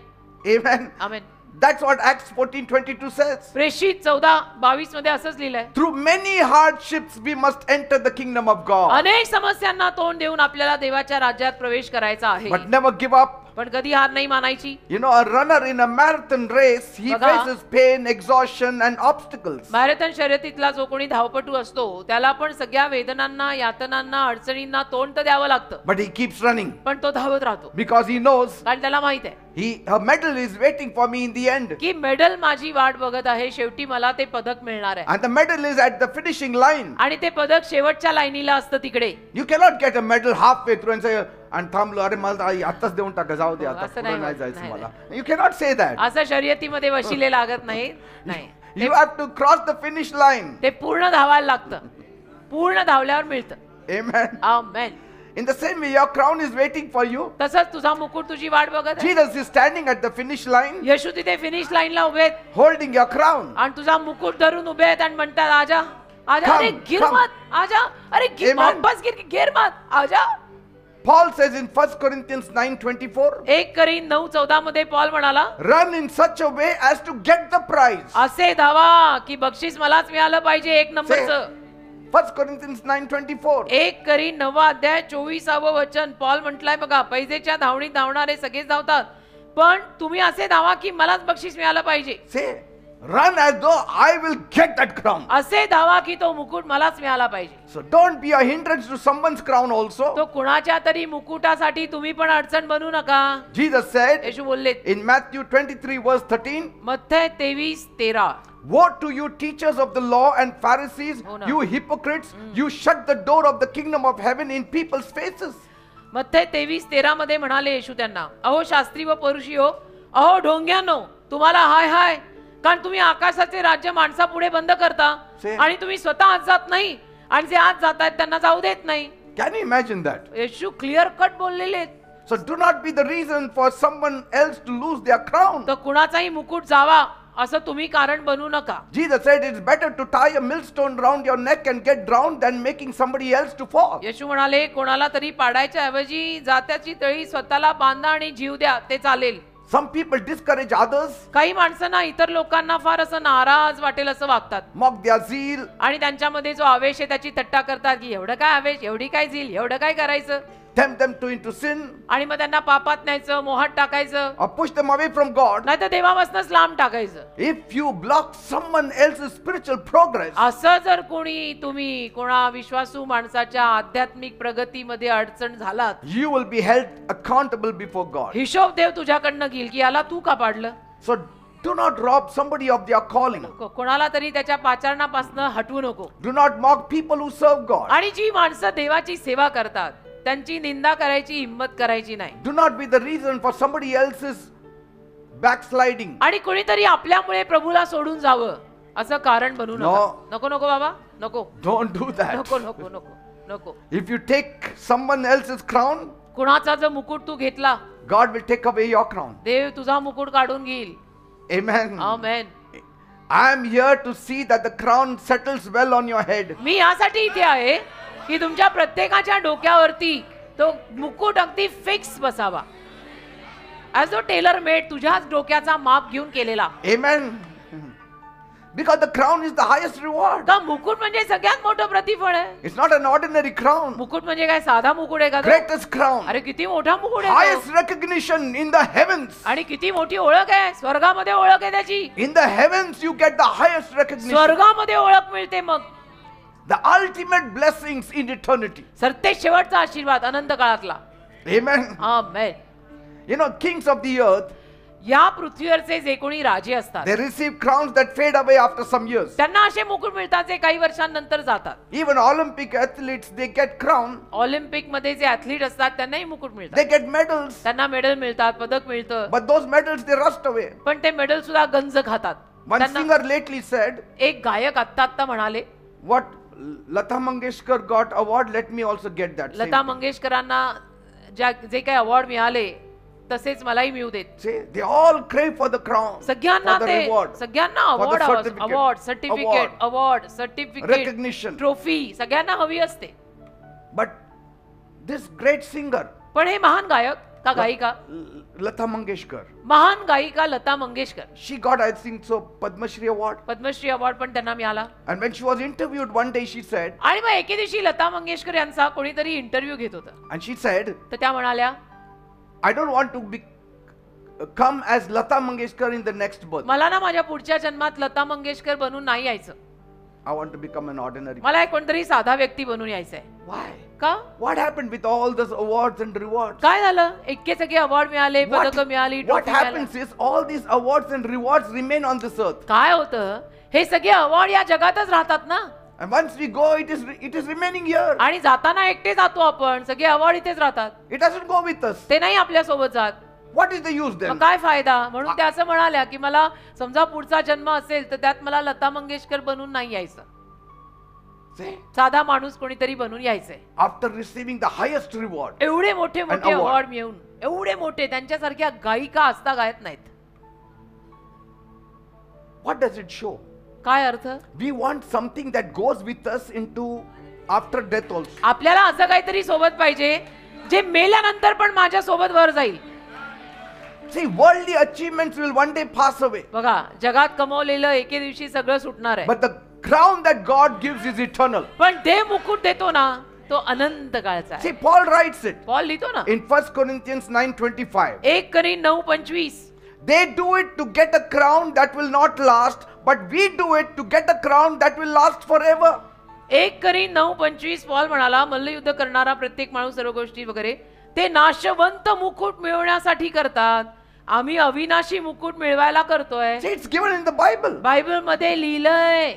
Amen. Amen. That's what Acts 14:22 says. प्रेषित 14:22 मध्ये असंच लिहिलंय. Through many hardships we must enter the kingdom of God. अनेक समस्यांना तोंड देऊन आपल्याला देवाच्या राज्यात प्रवेश करायचा आहे, But never give up. पण कधी हार नाही मानायची. You know, a runner in a marathon race, he बघा. faces pain, exhaustion and obstacles. Marathon शर्यतीतला जो कोणी धावपटू असतो त्याला पण सगळ्या वेदनांना, यातनांना, अडचणींना तोंड तर द्यावं लागतं, But he keeps running पण तो धावत राहतो, because he knows कारण त्याला माहित आहे a medal is waiting for me in the end. की मेडल माझी वाट बघत आहे, शेवटी मला ते पदक मिळणार आहे. And the medal is at the finishing line. आणि ते पदक शेवटच्या लाईनीला असतं तिकडे. You cannot get a medal halfway through and say, आणि थांबलो, अरे मला आताच देऊन टाका, जाऊ दे, आता असं पुढे नाही नाही होत. जायचं नाही, मला. You cannot say that. असं शर्यतीमध्ये वशिले लागत नाही. नाही, You have to cross the finish line. ते पूर्ण धावायला लागतं, पूर्ण धावल्यावर मिळतं. Amen. Amen. In the same way, your crown is waiting for you. तसंच तुझा मुकुट तुझी वाट बघत आहे. Jesus is standing at the finish line, येशू तिथे फिनिश लाईनला उभे आहेत holding your crown. आणि तुझा मुकुट धरून उभे आहेत आणि म्हणतात आजा आजा, Come, अरे गिर come. मत, आजा, अरे गिर, Amen. वापस गिर मत, आजा. Paul says in 1 Corinthians 9:24, 1 Corinth 9:14 मध्ये पॉल म्हणाला, run in such a way as to get the prize. असे धावा की बक्षीस मलाच मिळालं पाहिजे, एक नंबरचं. 1 Corinthians 9:24. 1 Corinth 9:24 वचन पॉल म्हटलंय बघा, पैजेच्या धावणीत धावणारे सगळेच धावतात, पण तुम्ही असे धावा की मलाच बक्षीस मिळालं पाहिजे. Say, run as though I will get that crown. असे धावा की तो मुकुट मलाच मिळाला पाहिजे. So don't be a hindrance to someone's crown also. तो कुणाच्या तरी मुकुटासाठी तुम्ही पण अडचण बनू नका. Jesus said येशू बोलले in Matthew 23:13, मत्थय 23:13, woe to you teachers of the law and Pharisees, हो ना. you hypocrites, you shut the door of the kingdom of heaven in people's faces. मत्थय 23:13 मध्ये म्हणाले येशू त्यांना, अहो शास्त्री व परुषी हो, अहो ढोंग्यानो, तुम्हाला हाय हाय, कारण तुम्ही आकाशाचे राज्य माणसापुढे बंद करता Say. आणि तुम्ही स्वतः आत जात नाही आणि जे आत जात आहेत त्यांना जाऊ देत नाही. Can you imagine that? Yeshu clear cut बोललेले आहेत. So do not be the reason for someone else to lose their crown. तर कुणाचाही मुकुट जावा असं तुम्ही कारण बनू नका. Jesus said it's better to tie a millstone round your neck and get drowned than making somebody else to fall. येशू म्हणाले कोणाला तरी पाडायच्या ऐवजी जात्याची तळी स्वतःला बांधा आणि जीव द्या, ते चालेल. Some people discourage others, काही माणसांना इतर लोकांना फार असं नाराज वाटेल असं वागतात mock their zeal, आणि त्यांच्यामध्ये जो आवेश आहे त्याची थट्टा करतात की एवढं काय आवेश, एवढी काय झील, एवढं काय करायचं, tempt them into sin, आणि मग त्यांना पापात न्यायचं, मोहात टाकायचं, or push them away from God. नाही तर देवापासूनच लांब टाकायचं. If you block someone else's spiritual progress, असं जर कोणी तुम्ही कोणा विश्वासू माणसाच्या आध्यात्मिक प्रगतीमध्ये अडचण झालात, you will be held accountable before God. हिशोब देव तुझ्याकडनं घेईल की याला तू का पाडलं. So do not rob somebody of their calling. कोणाला तरी त्याच्या पाचारणापासून हटवू नको. Do not mock people who serve God. आणि जी माणसं देवाची सेवा करतात त्यांची निंदा करायची हिम्मत करायची नाही. Do not be the reason for somebody else's backsliding. आणि कोणीतरी आपल्यामुळे प्रभूला सोडून जावं असं कारण बनू नका. No. नको नको बाबा, नको Don't do that. नको नको नको नको. If you take someone else's crown, कुणाचा जर मुकुट तू घेतला, God will take away your crown. देव तुझा मुकुट काढून घेईल. Amen. Amen. I am here to see that the crown settles well on your head. मी यासाठी इथे आहे की तुमच्या प्रत्येकाच्या डोक्यावरती तो मुकुट अगदी फिक्स बसावा, ऍज अ टेलर मेड, तुझ्याच डोक्याचा माप घेऊन केलेला. Amen. Because the crown is the highest reward. का मुकुट म्हणजे सगळ्यात मोठं प्रतिफळ आहे. It's not an ordinary crown. मुकुट म्हणजे काय साधा मुकुट आहे का तो? Greatest crown. अरे किती मोठा मुकुट आहे Highest तो. recognition in the heavens. आणि किती मोठी ओळख आहे, स्वर्गामध्ये ओळख आहे त्याची. In the heavens you get the highest recognition. स्वर्गामध्ये ओळख मिळते, मग The ultimate blessings in eternity. सरते शेवटचा आशीर्वाद अनंत काळातला. Amen. Amen. You know, kings of the earth, या पृथ्वीवरचे जे कोणी राजे असतात they receive crowns that fade away after some years. त्यांना असे मुकुट मिळतात जे काही वर्षांनंतर जातात. Even Olympic athletes, they get crown. Olympic मध्ये जे ऍथलीट असतात त्यांनाही मुकुट They मिळतात, get medals. त्यांना मेडल मिळतात, पदक मिळतं, But those medals, they rust away. पण ते मेडल सुद्धा गंज खातात. One singer lately said, एक गायक आत्ता म्हणाले, what Lata Mangeshkar got award, let me also get that. same Lata thing." मंगेशकरांना जे काही अवॉर्ड मिळाले तसेच मलाही मिळू देत. See, they all crave for the crown, सगळ्यांना for the ते reward, सगळ्यांना for the award certificate, award certificate award, award certificate recognition. Trophy सगळ्यांना हवी असते. But this great singer, पण हे महान गायक का गायिका, Lata Mangeshkar, महान गायिका Lata Mangeshkar, she got, I think so, Padma Shri award. Padma Shri award पण त्यांना मिळाला. And when she was interviewed one day, she said, आणि मग एके दिवशी लता मंगेशकर यांचा कोणीतरी इंटरव्ह्यू घेत होता. and she said, तर त्या म्हणाल्या, I don't want to come as Lata Mangeshkar in the next birth. मला ना माझ्या पुढच्या जन्मात लता मंगेशकर बनून नाही यायचं, I want to become an ordinary. मला एक कोणतरी साधा व्यक्ती बनून यायचंय. Why? का? What happened with all those awards and rewards? काय झालं? इतके सगळे अवॉर्ड मिळाले, पदक मिळाली, what ट्रॉफी मिळाली. happens is all these awards and rewards remain on this earth. काय होतं? हे सगळे अवॉर्ड या जगातच राहतात ना, And once we go, it is remaining here. आणि जाताना एकटे जातो आपण, सगळे अवॉर्ड इथेच राहतात, It doesn't go with us. ते नाही आपल्या सोबत जात. What is the use मग then? काय फायदा? म्हणून त्या असं म्हणाल्या की मला समजा पुढचा जन्म असेल तर त्यात मला लता मंगेशकर बनून नाही यायचं, See, साधा माणूस कोणीतरी बनून यायचंय. after receiving the highest reward, एवढे मोठे मोठे award. अवॉर्ड मिळवून, एवढे मोठे, त्यांच्यासारख्या गायिका असता गायत नाहीत. what does it show? काय अर्थ? We want something that goes with us into after death also. आपल्याला असं काहीतरी सोबत पाहिजे जे मेल्यानंतर पण माझ्या सोबत वर जाईल. See, worldly achievements will one day pass away. बघा, जगात कमवलेलं एके दिवशी सगळं सुटणार आहे, But the crown that God gives is eternal. पण देव मुकुट देतो ना तो अनंत काळचा आहे. See, Paul writes it Paul लिहितो ना in 1 Corinthians 9:25. 1 Corinthians 9:25, They do it to get a crown that will not last, but we do it to get a crown that will last forever. 1 Corinthians 9:25 Paul म्हणाला, मल्लयुद्ध करणारा प्रत्येक माणूस सर्व गोष्टी वगैरे ते नाशवंत मुकुट मिळवण्यासाठी करतात, आम्ही अविनाशी मुकुट मिळवायला करतोय. See, it's given in the Bible. Bible मध्ये लिहिलंय.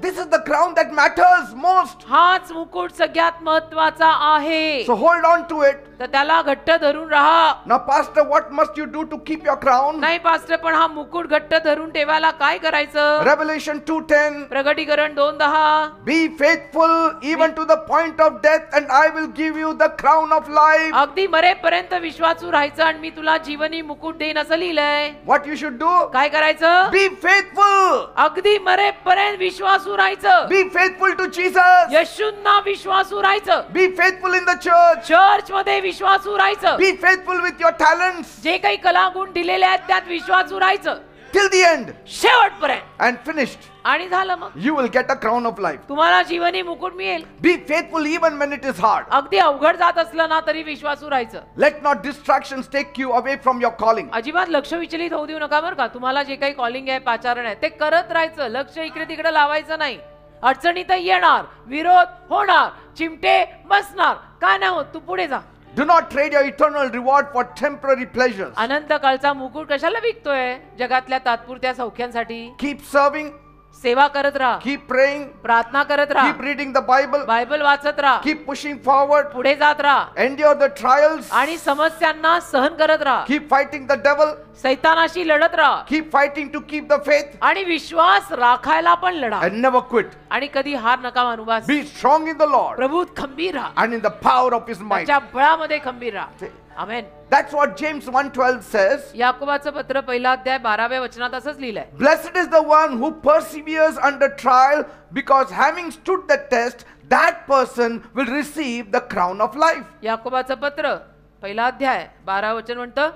This is the crown that matters most. हाच मुकुट सगळ्यात महत्वाचा आहे, So hold on to it. तर त्याला घट्ट धरून राहा. Now, Pastor, what must you do to keep your crown? नाही पास्टर, पण हा मुकुट घट्ट धरून ठेवायला काय करायचं? Revelation 2:10. प्रगटीकरण 2:10, Be faithful even to the point of death, and I will give you the crown of life. अगदी मरेपर्यंत विश्वासू राहायचं आणि मी तुला जीवनी मुकुट देईन असं लिहिलंय. What you should do? काय करायचं? Be faithful. अगदी मरेपर्यंत विश्वासू राहायचं, Be faithful to Jesus. येशूंना विश्वासू राहायचं, Be faithful in the church. Church मध्ये विश्वासू राहायचं, Be faithful with your talents जे काही कलागुण दिलेले आहेत त्यात विश्वासू राहायचं till the end. शेवटपर्यंत. And finished. आणि झालं, मग You will get a crown of life. तुम्हाला जीवनी मुकुट मिळेल. Be faithful even when it is hard. अगदी अवघड जात असलं ना तरी विश्वासू राहायचं. Let not distractions take you away from your calling. अजिबात लक्ष विचलित होऊ देऊ नका बरं का. तुम्हाला जे काही कॉलिंग आहे, पाचारण आहे, ते करत राहायचं. लक्ष इकडे तिकडे लावायचं नाही. अडचणीत येणार, विरोध होणार, चिमटे बसणार, काय नाही होत, तू पुढे जा. Do not trade your eternal reward for temporary pleasures. अनंत काळचा मुकुट कशाला विकतोय? जगातल्या तात्पुरत्या सौख्यांसाठी. Keep serving, सेवा करत राहा, keep praying, प्रार्थना करत राहा, keep reading the Bible, Bible वाचत राहा, keep pushing forward, पुढे जात राहा, endure the trials, आणि समस्यांना सहन करत राहा, keep fighting the devil, सैतानाशी लढत राहा, keep fighting to keep the faith, आणि विश्वास राखायला पण लढा, and never quit. आणि कधी हार नका मानू. बस Be strong in the Lord प्रभूत खंबीर राहा, and in the power of His might. त्याच्या बळामध्ये खंबीर राहा. आमेन. That's what James 1:12 says. याकोबाचं पत्र 1 अध्याय 12व्या वचनात असंच लिहिलंय. Blessed is the one who perseveres under trial, because having stood the test, that person will receive the crown of life. याकोबाचं पत्र 1 अध्याय 12 वचन म्हणतं,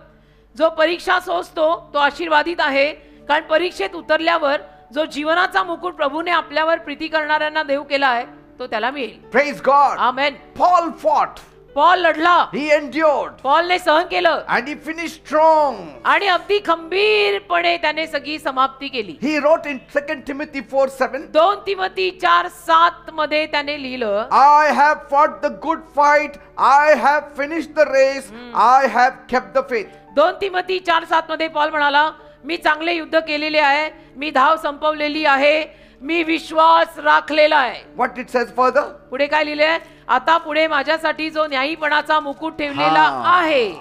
जो परीक्षा सोसतो तो आशीर्वादित आहे, कारण परीक्षेत उतरल्यावर जो जीवनाचा मुकुट प्रभूने आपल्यावर प्रीती करणाऱ्यांना देव केला आहे तो त्याला मिळेल. Praise God. आमेन. Paul fought. पॉल लढला, He endured. पॉलने सहन केलं, And he finished strong. आणि अगदी खंबीरपणे त्याने सगळी समाप्ती केली. He wrote in 2 Timothy 4:7. 2 Timothy 4:7 मध्ये त्याने लिहिलं, I have fought the good fight. I have finished the race. I have kept the faith. 2 Timothy 4:7 मध्ये पॉल म्हणाला, मी चांगले युद्ध केलेले आहे, मी धाव संपवलेली आहे, मी विश्वास राखलेला आहे. What it says further? पुढे काय लिहिलंय? आता पुढे माझ्यासाठी जो न्यायीपणाचा मुकुट ठेवलेला आहे,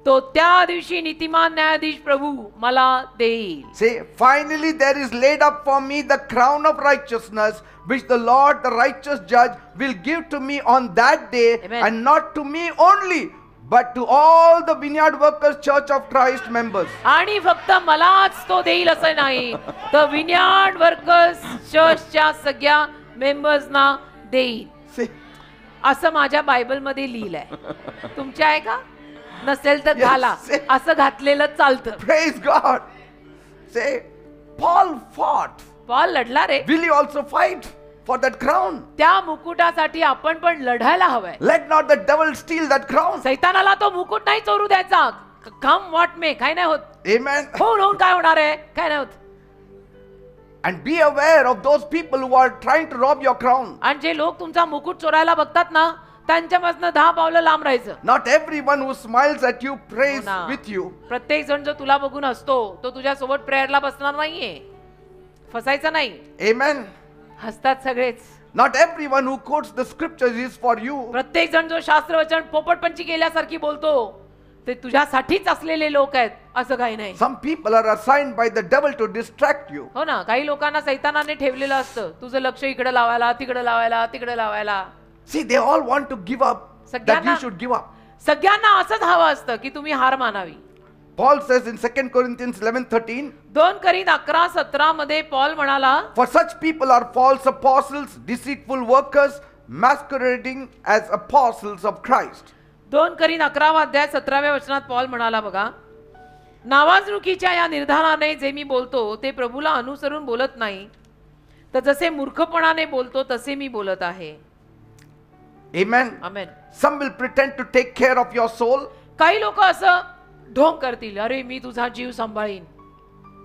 तो त्या दिवशी नीतिमान न्यायाधीश प्रभू मला देईल. Say, finally there is laid up for me the crown of righteousness, which the Lord, the righteous judge, will give to me on that day. Amen. And not to me only, but to all the Vineyard Workers Church of Christ members. आणि फक्त मलाच तो देईल असं नाही, तर विन्यार्ड workers चर्चच्या सगळ्या मेंबर्सना देईल. See, असं माझ्या बायबल मध्ये लिहिलंय. तुमच्या आहे का? नसेल तर Yes. घाला. असं घातलेलं चालतं. praise God. Say, Paul fought. Paul लढला रे. Will you also fight for that crown? त्या मुकुटासाठी आपण पण लढायला हवंय. Let not the devil steal that crown. सैतानाला तो मुकुट नाही चोरू द्यायचा. कम व्हॉट मे, काय नाही होत. Amen. होऊन काय होणार आहे, काय नाही होत. And be aware of those people who are trying to rob your crown. आणि जे लोक तुमचा मुकुट चोरायला बघतात ना, त्यांच्यापासून 10 पावलं लांब राहायचं. Not everyone who smiles at you prays हो ना. with you. प्रत्येक जण जो तुला बघून हसतो तो तुझ्या सोबत प्रेयरला बसणार नाहीये. फसायचं नाही. Amen. हसतात सगळेच. Not everyone who quotes the scriptures is for you. प्रत्येक जण जो शास्त्रवचन पोपटपंची केल्यासारखी बोलतो ते तुझ्यासाठीच असलेले लोक आहेत असं काही नाही. Some people are assigned by the devil to distract you. हो ना. काही लोकांना सैतानाने ठेवलेलं असतं, तुझं लक्ष इकडे लावायला, तिकडे लावायला, तिकडे लावायला. See, they all want to give up, that you should give up. सगळ्यांना असंच हवं असतं की तुम्ही हार मानावी. Paul says in 2 Corinthians 11:13, 2 Corinth 11:17 मध्ये पॉल म्हणाला, for such people are false apostles, deceitful workers, masquerading as apostles of Christ. 2 Corinth 11 अध्याय 17व्या वचनात पॉल म्हणाला बघा, नावाजणुकीच्या या निर्धाराने जे मी बोलतो ते प्रभूला अनुसरून बोलत नाही, तर जसे मूर्खपणाने बोलतो तसे मी बोलत आहे. Amen. Amen. Some will pretend to take care of your soul. काही लोक असं ढोंग करतील, अरे मी तुझा जीव सांभाळीन,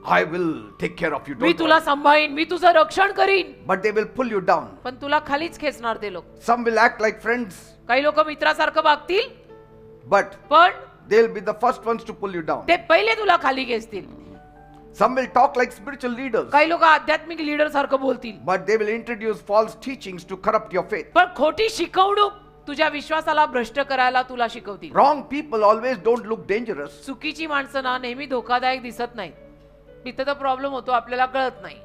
I will take care of you. Me Don't तुला worry. सांभाळीन, मी तुझं रक्षण करीन. But they will pull you down. पण तुला खालीच खेचणार ते लोक. Some will act like friends, काही लोक मित्रासारखं वागतील, but पण they'll be the first ones to pull you down. ते पहिले तुला खाली खेचतील. Some will talk like spiritual leaders, काही लोक आध्यात्मिक लीडर सारखं बोलतील, but they will introduce false teachings to corrupt your faith. पण खोटी शिकवणूक तुझ्या विश्वासाला भ्रष्ट करायला तुला शिकवतील. Wrong people always don't look dangerous. चुकीची माणसं ना नेहमी धोकादायक दिसत नाहीत. तिथं तर प्रॉब्लेम होतो, आपल्याला कळत नाही.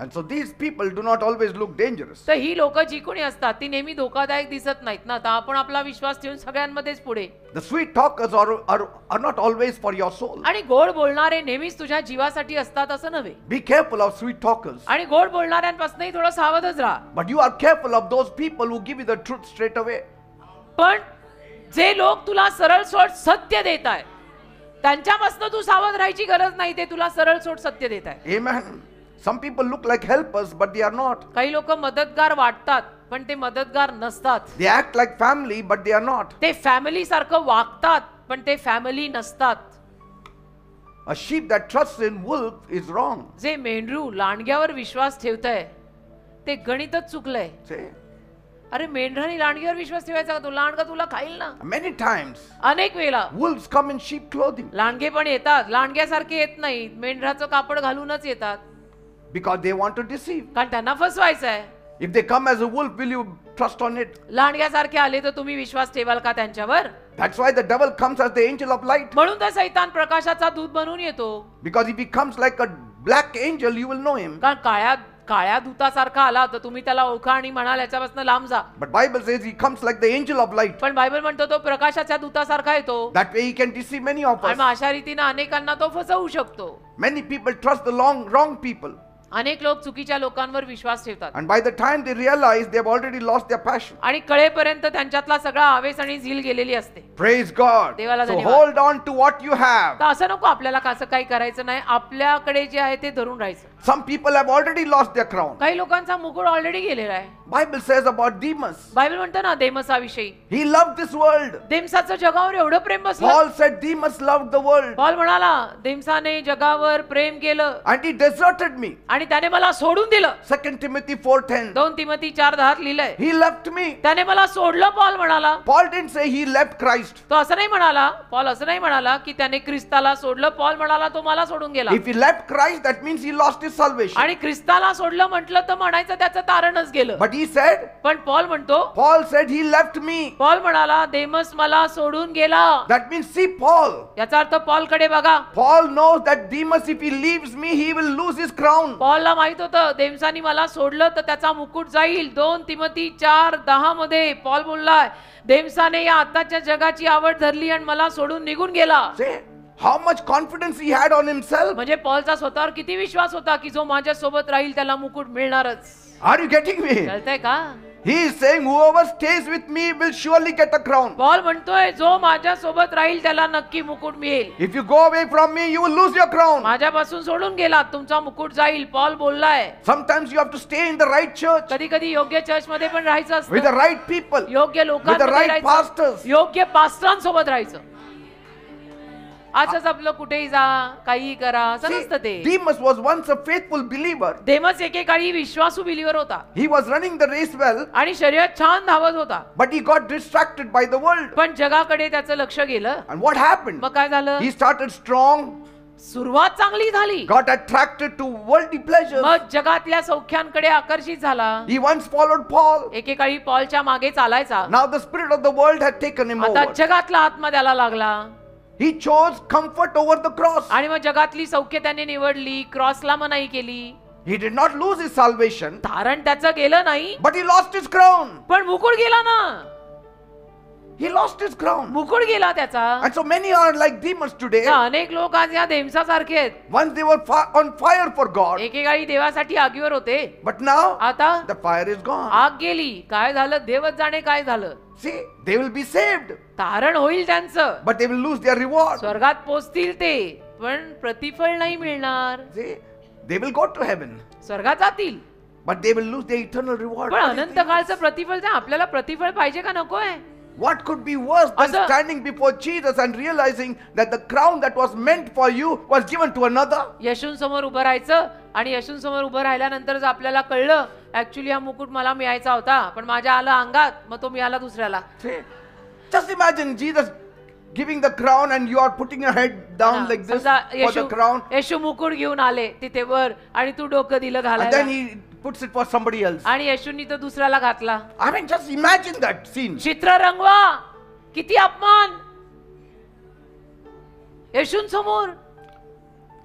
And so these people do not always look dangerous. तर ही लोक जी कोणी असतात ती नेहमी धोकादायक दिसत नाहीत ना. तर आपण आपला विश्वास ठेवून सगळ्यांमध्येच पुढे. The sweet talkers are not always for your soul. आणि गोड बोलणारे नेहमीच तुझ्या जीवासाठी असतात असं नव्हे. Be careful of sweet talkers. आणि गोड बोलणाऱ्यांपासूनही थोडं सावधच राहा. But you are careful of those people who give you the truth straight away. पण जे लोक तुला सरळ सोट सत्य देत आहेत त्यांच्यापासून तू सावध राहायची गरज नाही. ते तुला सरळ सोट सत्य देत आहेत. Amen. Some people look like helpers, but they are not. काही लोक मदतगार वाटतात पण ते मदतगार नसतात. They act like family, but they are not. ते फॅमिली सारखं वागतात पण ते फॅमिली नसतात. A sheep that trusts in wolf is wrong. जे मेंढरू लांडग्यावर विश्वास ठेवतंय ते गणितच चुकलंय. See? अरे मेंढराने लांडग्यावर विश्वास ठेवायचा का? तो लांडगा तुला खाईल ना. Many times, अनेक वेळा wolves come in sheep clothing Landge पण येतात, लांडग्यासारखे येत नाही, मेंढराचं कापड घालूनच येतात. because they want to deceive. कारण त्यांना फसवायचं आहे. If they come as a wolf, will you trust on it? लांडग्यासारखे आले तर तुम्ही विश्वास ठेवाल का त्यांच्यावर? That's why the devil comes as the angel of light. म्हणून तर सैतान प्रकाशाचा दूत बनून येतो. Because if he comes like a black angel, you will know him. कारण काळ्या दूतासारखा आला तर तुम्ही त्याला ओळखा आणि म्हणाल याच्यापासून लांब जा. But Bible says he comes like the angel of light. पण बायबल म्हणतो तो प्रकाशाच्या दूतासारखा येतो. That way he can deceive many of आणि us. मग अशा रीतीने अनेकांना तो फसवू शकतो. Many people trust the wrong people. अनेक लोक चुकीच्या लोकांवर विश्वास ठेवतात. And by the time they realize, they have already lost their passion. आणि कळेपर्यंत त्यांच्यातला सगळा आवेश आणि झील गेलेली असते. Praise God. देवाला So धन्यवाद. hold on to what you have. तर असं नको आपल्याला कसं काही करायचं नाही. आपल्याकडे जे आहे ते धरून राहायचं. Some people have already lost their crown. काही लोकांचा मुकुट ऑलरेडी गेलेला आहे. Bible says about Demas. Bible म्हणतो ना देमसाविषयी, He loved this world. देमसाचं जगावर एवढं प्रेम बसलं. Paul said Demas loved the world. Paul म्हणाला देमसाने जगावर प्रेम केलं And he deserted me. आणि त्याने मला सोडून दिलं. 2 Timothy 4:10. 2 तिमोथी 4:10 लिहिलंय. He left me. त्याने मला सोडलं. पॉल म्हणाला, Paul didn't say he left Christ. तो असं नाही म्हणाला, पॉल असं नाही म्हणाला की त्याने ख्रिस्ताला सोडलं. पॉल म्हणाला तो मला सोडून गेला. If he left Christ, that means he lost his his salvation. आणि ख्रिस्ताला सोडलं म्हटलं तर म्हणायचं त्याचं तारणच गेलं. But he said, पण पॉल म्हणतो, Paul said he left me. Paul म्हणाला देमस मला सोडून गेला. That means, see, Paul. याचा अर्थ पॉल कडे बघा. Paul knows that Demas, if he leaves me, he will lose his crown. पॉलला माहित होतं देमसानी मला सोडलं तर त्याचा मुकुट जाईल. 2 तिमोथी 4:10 मध्ये पॉल बोललाय, देमसाने या आताच्या जगाची आवड धरली आणि मला सोडून निघून गेला. See how much confidence he had on himself. म्हणजे पॉलचा स्वतःवर किती विश्वास होता की जो माझ्या सोबत राहील त्याला मुकुट मिळणारच. Are you getting me? कळतंय का? He is saying, whoever stays with me will surely get a crown. Paul म्हणतोय जो माझ्या सोबत राहील त्याला नक्की मुकुट मिळेल. If you go away from me, you will lose your crown. माझ्यापासून सोडून गेला तुमचा मुकुट जाईल. Paul बोललाय. Sometimes you have to stay in the right church कधी कधी योग्य चर्च मध्ये पण राहायचं with the असतं. right people, योग्य with the लोकांमध्ये right राहायचं. pastors. योग्य पास्टरांसोबत राहायचं. असंच आपलं कुठेही जा काहीही करा असं See, नसतं ते. Demas was once a faithful believer. देमस एकेकाळी विश्वासू बिलीवर होता He was running the race well, आणि शरीरात छान धावत होता. but he got distracted by the world. पण जगाकडे त्याचं लक्ष गेलं. And what happened? मग काय झालं? He started strong, सुरुवात चांगली झाली. got attracted to worldly pleasures. मग जगातल्या सौख्यांकडे आकर्षित झाला. He once followed Paul. एकेकाळी पॉलच्या मागे चालायचा. Now the spirit of the world had taken him आता over. जगातला आत्मा त्याला लागला He chose comfort over the cross. आणि मग जगातली सौख्य त्याने निवडली. क्रॉसला मनाई केली. He did not lose his salvation, तारण त्याचं गेलं नाही but he lost his crown. पण मुकुट गेला ना. He lost his crown. मुकुट गेला त्याचा. And so many are like Demas today. तर अनेक लोक आज या देमसासारखे आहेत. Once they were on fire for God, एकेकाळी देवासाठी आगीवर होते. but now आता the fire is gone. आग गेली. काय झालं? देवच जाणे काय झालं. See, they will be saved, तारण होईल त्यांचं. but they will lose their reward. स्वर्गात पोचतील ते पण प्रतिफळ नाही मिळणार. See, they will go to heaven, स्वर्गात जातील but they will lose their eternal reward. पण अनंत काळचं प्रतिफळ द्या. आपल्याला प्रतिफळ पाहिजे का नकोय? What could be worse than Asa- standing before Jesus and realizing that the crown that was meant for you was given to another? येशूंसमोर उभं राहायचं आणि येशूंसमोर उभं राहिल्यानंतर जर आपल्याला कळलं ऍक्च्युली हा मुकुट मला मिळायचा होता पण माझ्या आला अंगात, मग तो मिळाला दुसऱ्याला. See, just imagine Jesus giving the crown and you are putting your head down like this समजा for the crown, येशू मुकुट घेऊन आले तिथे वर आणि तू डोकं दिलं and then घालायला he puts it for somebody else. आणि येशूंनी तो दुसऱ्याला घातला. I mean, just imagine that scene. चित्र रंगवा. किती अपमान येशूंसमोर.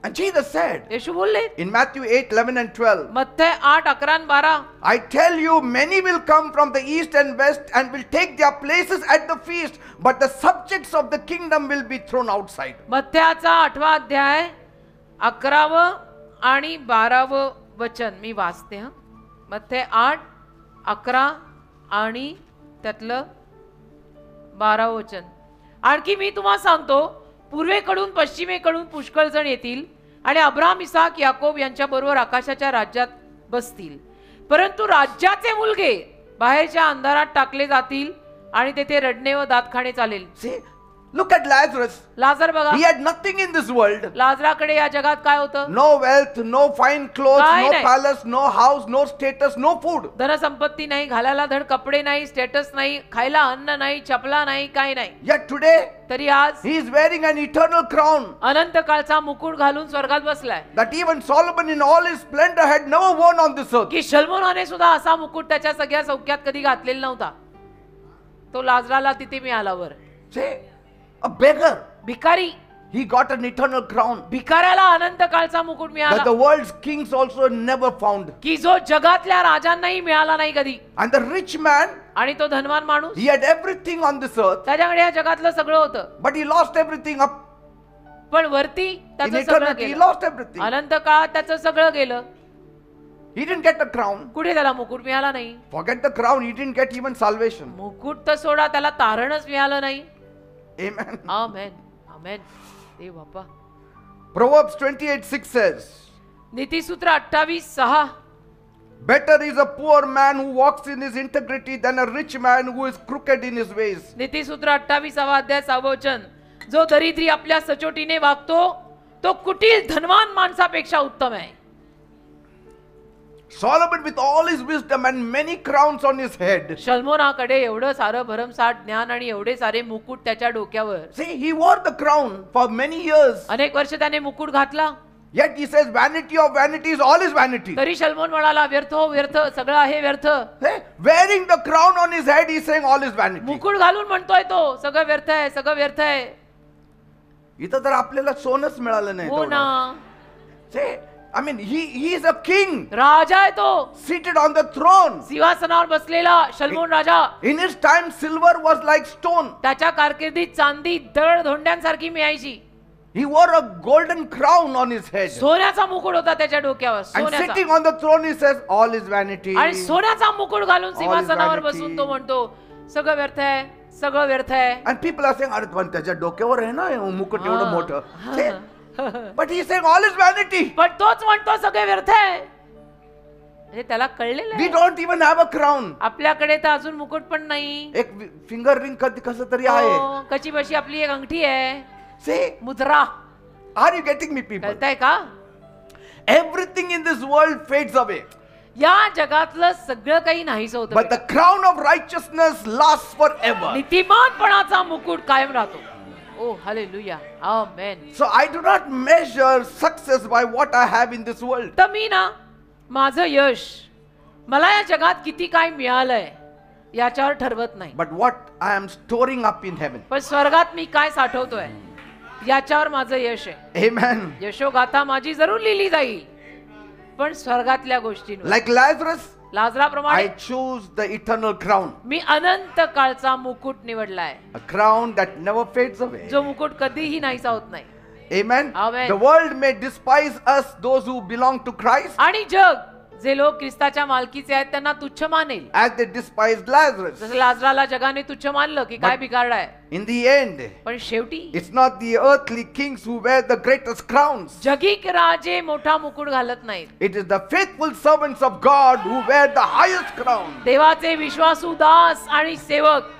And Jesus said येशू बोलले in Matthew 8:11 and 12, मत्थय 8:11 आणि 12, I tell you, many will come from the east and west and will take their places at the feast, but the subjects of the kingdom will be thrown outside. मत्थयाचा 8वा अध्याय 11व आणि 12व वचन मी वाचते. हा मत्थय 8, 11 आणि त्यातलं 12व वचन. आणखी मी तुम्हाला सांगतो, पूर्वेकडून पश्चिमेकडून पुष्कळ जण येतील आणि अब्राहम, इसाक, याकोब यांच्या बरोबर आकाशाच्या राज्यात बसतील, परंतु राज्याचे मुलगे बाहेरच्या अंधारात टाकले जातील आणि तेथे रडणे व दात खाणे चालेल. See, look at Lazarus. लाजर बघा. He had nothing in this world. लाजराकडे या जगात काय होतं? No wealth, no fine clothes, काय no नाही. palace, no house, no status, no food. धनसंपत्ती नाही, घालायला धड कपडे नाही, स्टेटस नाही, खायला अन्न नाही, चपला नाही, काय नाही. Yet today, तरी आज he is wearing an eternal crown अनंत काळचा मुकुट घालून स्वर्गात बसलाय. that even Solomon in all his splendor had never worn on this earth. की शल्मोनाने सुद्धा असा मुकुट त्याच्या सगळ्या सौख्यात कधी घातलेला नव्हता. तो लाजराला तिथे मिळालावर. See, a beggar, भिकारी, he got an eternal crown भिकाऱ्याला अनंत काळचा मुकुट that मिळाला the world's kings also never found. की जो जगातल्या राजांनाही मिळाला नाही कधी. And the rich man, आणि तो धनवान माणूस, he had everything on this earth, त्याच्याकडे या जगातलं सगळं होतं but he lost everything up पण वरती in त्याचं सगळं eternity. He गेलं. lost everything. अनंत काळात त्याचं सगळं गेलं. He didn't get a crown. कुठे त्याला मुकुट मिळाला नाही. Forget the crown, he didn't get even salvation. मुकुट तर सोडा, त्याला तारणच मिळालं नाही. Amen. Amen, amen. Dev Bappa. Proverbs 28:6 says, नीतिसूत्र 28:6, better is a poor man who walks in his integrity than a rich man who is crooked in his ways. नीतिसूत्र 28वा अध्याय 6व वचन. जो दरिद्री आपल्या सचोटीने वागतो तो कुटील धनवान माणसापेक्षा उत्तम आहे. Solomon, with all his wisdom and many crowns on his head, शल्मोनाकडे एवढं सारं भरमसाठ ज्ञान आणि एवढे सारे मुकुट त्याच्या डोक्यावर. see, he wore the crown for many years. अनेक वर्ष त्याने मुकुट घातला. Yet he says, vanity of vanities, all is vanity. तरी शल्मोन म्हणाला व्यर्थ हो व्यर्थ, सगळं आहे व्यर्थ. Hey, wearing the crown on his head, he's saying all is vanity. मुकुट घालून म्हणतोय तो सगळं व्यर्थ आहे, सगळं व्यर्थ आहे. इथं तर आपल्याला सोनच मिळालं नाही हो तेवढं. ना, Say, I mean, he is a king राजा आहे तो, seated on the throne. सिंहासनावर बसलेला शल्मोन राजा. In his time, silver was like stone. त्याच्या कारकिर्दीत चांदी दळ धोंड्यांसारखी मिळायची. He wore a golden crown on his head. सोन्याचा मुकुट होता त्याच्या डोक्यावर, And सोन्याचा. sitting on the throne, he says, all is vanity. आणि सोन्याचा मुकुट घालून All is सिंहासनावर vanity. बसून तो म्हणतो सगळं व्यर्थ आहे, सगळं व्यर्थ आहे. And people are saying, अरे पण त्याच्या डोक्यावर आहे ना हे मुकुट एवढं मोठं. हा. Say, But he is saying all is vanity. पण तोच म्हणतो सगळे व्यर्थ आहे. म्हणजे त्याला कळलेलं We आहे don't even have a crown. आपल्याकडे तर अजून मुकुट पण नाही. एक फिंगर रिंग कसं तरी आहे. हो, कशी बशी आपली एक अंगठी आहे, Say, मुद्रा. are you getting me, people? कळतंय का? Everything in this world fades away. या जगातलं सगळं काही नाहीसं होतं. But the crown of righteousness lasts forever. नीतिमानपणाचा मुकुट कायम राहतो. Oh hallelujah, amen. So I do not measure success by what I have in this world. तर मी ना माझं यश मला या जगात किती काय मिळालंय याच्यावर ठरवत नाही, But what I am storing up in heaven. पण स्वर्गात मी काय साठवतोय याच्यावर माझं यश आहे. Amen. यशोगाथा माझी जरूर लिहिली जाईल, पण स्वर्गातल्या गोष्टींवर. Like Lazarus, लाजराप्रमाणे I choose the eternal crown. मी अनंत काळचा मुकुट निवडलाय, A crown that never fades away. जो मुकुट कधीही नाहीसा होत नाही. Amen. Amen. The world may despise us, those who belong to Christ, आणि जग जे लोक ख्रिस्ताच्या मालकीचे आहेत त्यांना तुच्छ मानेल, as they despised Lazarus. जसं लाजराला जगाने तुच्छ मानलं की काय बिघाडला आहे. In the end, पण शेवटी it's not the earthly kings who wear the greatest crowns. जगिक राजे मोठा मुकुट घालत नाहीत, It is the faithful servants of God who wear the highest crown. देवाचे विश्वासू दास आणि सेवक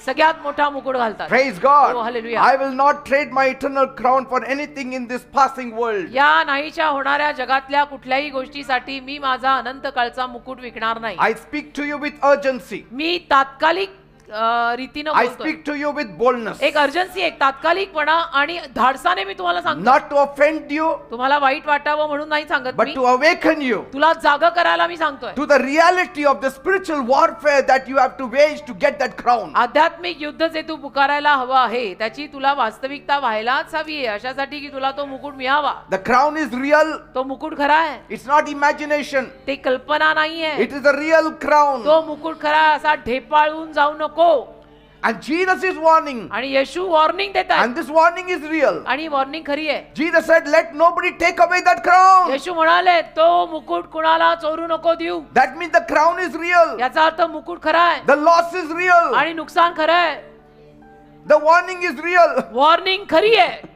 सगळ्यात मोठा मुकुट घालतात. Praise God. Oh, hallelujah. I will not trade my eternal crown for anything in this passing world. या नाहीच्या होणाऱ्या जगातल्या कुठल्याही गोष्टीसाठी मी माझा अनंत काळचा मुकुट विकणार नाही. I speak to you with urgency. मी तात्कालिक रीतीनं I बोलतोय. speak to you with boldness. एक अर्जन्सी, एक तात्कालिकपणा आणि धाडसाने मी तुम्हाला सांगतो. Not to offend you, तुम्हाला वाईट वाटावं म्हणून नाही सांगत but me, to awaken you तुला जागं करायला मी सांगतोय. to the reality of the spiritual warfare that you have to wage to get that crown. आध्यात्मिक युद्ध जे तू पुकारायला हवं आहे त्याची तुला वास्तविकता व्हायलाच हवी आहे, अशासाठी की तुला तो मुकुट मिळावा. The crown is real. तो मुकुट खरा आहे, It's not imagination. ते कल्पना नाहीये. It is a real crown. तो मुकुट खरा आहे, असा ढेपाळून जाऊ नको. And Jesus is warning. आणि येशू वॉर्निंग देतात, And this warning is real. आणि वॉर्निंग खरी आहे. Jesus said, let nobody take away that crown. येशू म्हणाले तो मुकुट कुणाला चोरू नको देऊ. That means the crown is real. याचा अर्थ मुकुट खरा आहे The loss is real. आणि नुकसान खरं आहे. The warning is real. Warning खरी आहे.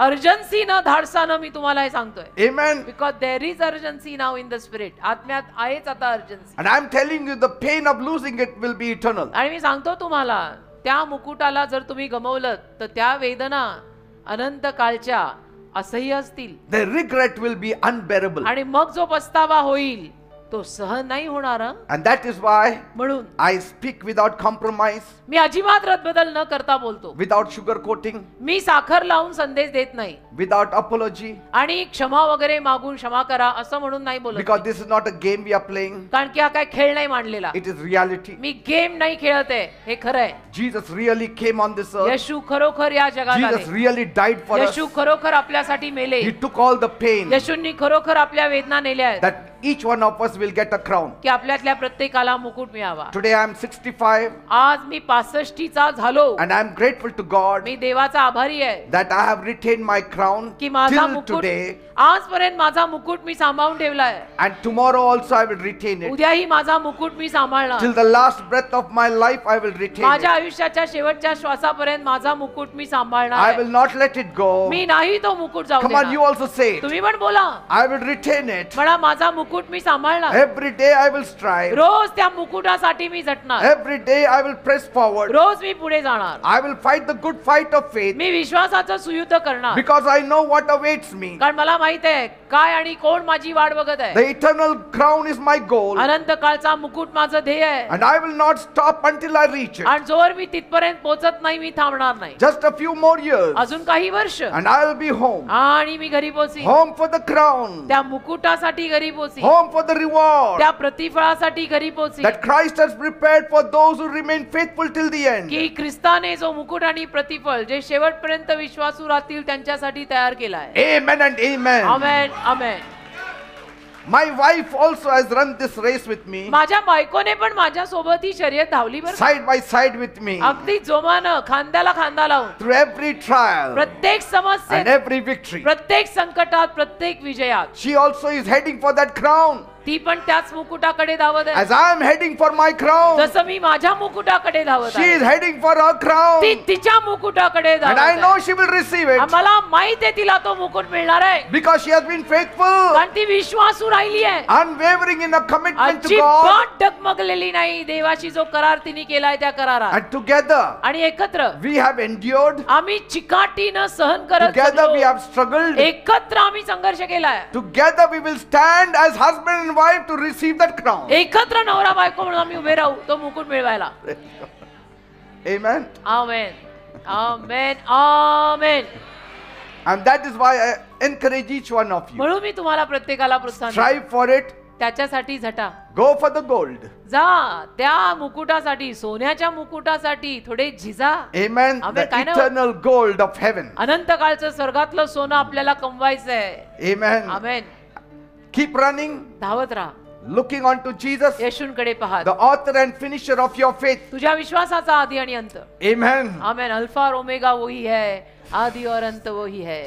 अर्जन्सीनं धाडसानं मी तुम्हाला हे सांगतोय. Amen. Because there is urgency now in the spirit. आत्म्यात आहेच आता urgency. And I'm telling you, the pain of losing it will be eternal. आणि मी सांगतो तुम्हाला त्या मुकुटाला जर तुम्ही गमावलं तर त्या वेदना अनंत काळच्या असह्य असतील. The regret will be unbearable. आणि मग जो पस्तावा होईल तो सहन नाही होणार. And that is why म्हणून I speak without compromise, मी अजिबात रद्दबदल न करता बोलतो. without sugarcoating, मी साखर लावून संदेश देत नाही without apology, आणि क्षमा वगैरे मागून क्षमा करा असं म्हणून नाही बोलत. because this is not a game we are playing. कारण की हा काय खेळ नाही मांडलेला. It is reality. Me game नाही खेळत आहे, हे खरं आहे. Jesus really came on this earth. येशू खरोखर या जगात Jesus आले. really died for us. येशू खरोखर आपल्यासाठी मेले. He took all the pain येशूंनी खरोखर आपल्या वेदना नेल्या आहेत that each one of us will get a crown. की आपल्यातल्या प्रत्येकाला मुकुट मिळावा. Today I am 65 आज मी 65चा झालो. and I am grateful to God मी देवाचा आभारी आहे that I have retained my crown की माझा till मुकुट today, आजपर्यंत माझा मुकुट मी सांभाळून ठेवलाय. and tomorrow also I will retain it. उद्याही माझा मुकुट मी सांभाळणार. Till the last breath of my life I will retain माझ्या it. आयुष्याच्या शेवटच्या श्वासापर्यंत माझा मुकुट मी I सांभाळणार. will not let it go. मी नाही तो मुकुट जाऊ Come on, you देणार. also say it. तुम्ही पण बोला, I will retain it. म्हणा माझा मुकुट मी सांभाळणार. Every day I will strive. रोज त्या मुकुटासाठी मी झटणार. Every day I will press forward. रोज मी पुढे जाणार. I will fight the good fight of faith मी विश्वासाचं सुयुद्ध करणार. because I know what awaits me. कारण मला माहित आहे काय आणि कोण माझी वाट बघत आहे? The eternal crown is my goal, अनंत काळचा मुकुट माझं ध्येय आहे. and I will not stop until I reach it. आणि जोवर मी तिथपर्यंत पोहोचत नाही मी थांबणार नाही. Just a few more years, अजून काही वर्ष and I will be home. आणि मी घरी पोहोचीन. Home for the crown, त्या मुकुटासाठी घरी पोहोचीन. home for the reward त्या प्रतिफळासाठी घरी पोहोचीन. that Christ has prepared for those who remain faithful till the end. की ख्रिस्ताने जो मुकुट आणि प्रतिफळ जे शेवटपर्यंत विश्वासू राहतील त्यांच्यासाठी तयार केला आहे. Amen and amen. Amen amen. My wife also has run this race with me, माझ्या बायकोने पण माझ्या सोबत ही शर्यत धावली बरं. side by side with me, अगदी जोमानं खांद्याला खांदा लावून through every trial प्रत्येक and समस्येत, every victory. प्रत्येक संकटात, प्रत्येक विजयात She also is heading for that crown, ती पण त्याच मुकुटाकडे धावत आहे. as I am heading for my crown. जसं मी माझ्या मुकुटाकडे धावत She is आहे, heading for her crown, ती तिच्या मुकुटाकडे and धावत I know आहे. she will receive it मला माहित आहे तिला तो मुकुट मिळणार आहे, because she has been faithful, कारण ती विश्वासू राहिली आहे. unwavering in her commitment to God, अजिबात डगमगलेली नाही. देवाशी जो करार तिने केलाय त्या करारात. and together आणि एकत्र we have endured, आम्ही चिकाटीनं सहन करत together we जगलो. have struggled, एकत्र आम्ही संघर्ष केलाय. together we will stand as husband and wife to receive that crown. एकत्र नवरा बायको म्हणून आम्ही उभे राहू तो मुकुट मिळवायला. Amen. Amen amen amen. And that is why I encourage each one of you, म्हणून मी तुम्हाला प्रत्येकाला प्रोत्साहन देतो. strive for it, त्याच्यासाठी झटा. go for the gold. जा त्या मुकुटासाठी, सोन्याच्या मुकुटासाठी थोडे झिजा. Amen. Amen. The काय ना? eternal gold of heaven. अनंत काळचं स्वर्गातलं सोनं आपल्याला कमवायचं आहे. Amen. आमेन. Keep running, धावत राहा, looking unto Jesus, येशूंकडे पाहत. the author and finisher of your faith. तुझ्या विश्वासाचा आदी आणि अंत. Amen. आमेन. अल्फा और ओमेगा वही है, आदि और अंत वही है.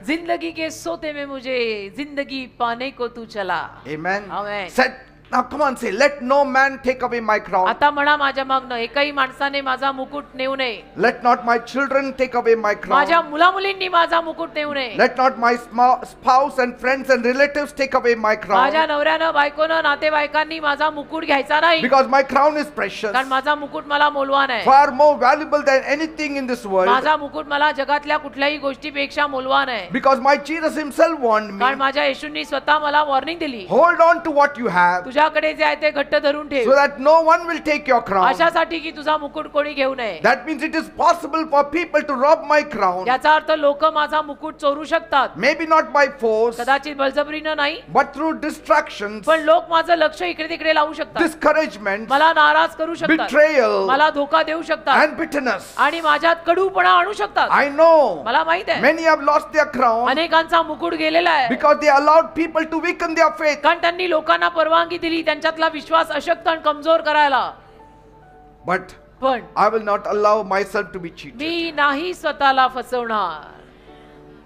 जिंदगी के सोते में मुझे जिंदगी पाने को तू चला. Amen. Amen. Said, now come on, say, let no man take away my crown. आता म्हणा माझ्या मागणं एकही माणसाने माझा मुकुट नेऊ नये. Let not my children take away my माझ्या crown. मुला मुलींनी माझा मुकुट नेऊ नये. Let not my spouse and friends and relatives take away my माझ्या crown. नवऱ्यानं बायकोनं नातेवाईकांनी माझा मुकुट घ्यायचा नाही, Because my crown is precious, कारण माझा मुकुट मला मोलवान आहे. far more valuable than anything in this world. माझा मुकुट मला जगातल्या कुठल्याही गोष्टीपेक्षा मोलवान आहे. Because my Jesus himself warned me, कारण माझ्या येशूंनी स्वतः मला वॉर्निंग दिली. hold on to what you have, तुझ्याकडे जे आहे ते घट्ट धरून ठेव, so that no one will take your crown. अशासाठी की तुझा मुकुट कोणी घेऊ नये. That means it is possible for people to rob my crown. याचा अर्थ लोक माझा मुकुट चोरू शकतात, Maybe not by force, कदाचित बळजबरीनं नाही, but through distractions, पण लोक माझं लक्ष इकडे तिकडे लावू शकतात, discouragement, मला नाराज करू शकतात, betrayal, मला धोका देऊ शकतात, and bitterness. आणि माझ्यात कडूपणा आणू शकतात. I know मला माहित आहे many have lost their crown अनेकांचा मुकुट गेलेला आहे, because they allowed people to weaken their faith. कारण त्यांनी लोकांना परवानगी दिली त्यांच्यातला विश्वास अशक्त आणि कमजोर करायला. But पण I will not allow myself to be cheated. मी नाही स्वतःला फसवणार.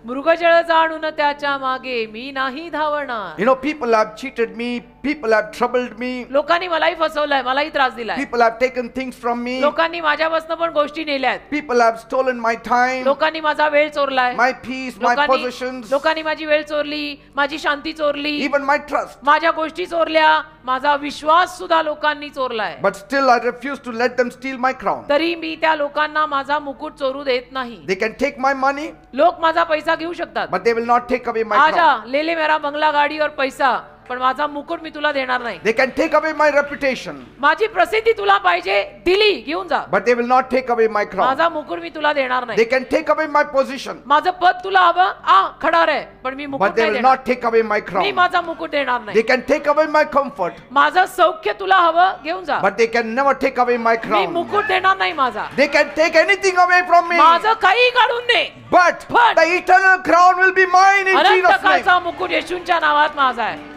मृगजळ जाणून त्याच्या मागे मी नाही धावणार. You know, people have cheated me, people have troubled me, लोकांनी मलाही फसवलंय, मलाही त्रास दिलाय. people have taken things from me, लोकांनी माझ्यापासून पण गोष्टी नेल्यात. people have stolen my time, लोकांनी माझा वेळ चोरलाय. my peace, my possessions, लोकांनी माझी वेळ चोरली, माझी शांती चोरली, even my trust. माझ्या गोष्टी चोरल्या, माझा विश्वास सुद्धा लोकांनी चोरलाय. But still I refuse to let them steal my crown. तरी मी त्या लोकांना माझा मुकुट चोरू देत नाही. They can take my money, लोक माझा पैसा घेऊ शकतात. but they will not take away my आजा crown. ले ले मेरा बंगला गाडी और पैसा, पण माझा मुकुट मी तुला देणार नाही. They can take away my reputation, माझी प्रसिद्धी तुला पाहिजे, दिली, घेऊन जा. but they will not take away my crown. माझा मुकुट मी तुला देणार They नाही. can take away my position, माझं पद तुला हवं, खडा रे, पण मी but मुकुट they नाही will देणार. not take away my me crown. माझा मुकुट देणार They नाही. can take away my comfort, माझं सौख्य तुला हवं, घेऊन जा. but they can never take away my me crown. मुकुट देणार नाही माझा. They can take anything away from me, माझं काही काढून दे, but But- the eternal crown will be mine in Anant Jesus' name. काळचा मुकुट येशूंच्या नावात माझा आहे,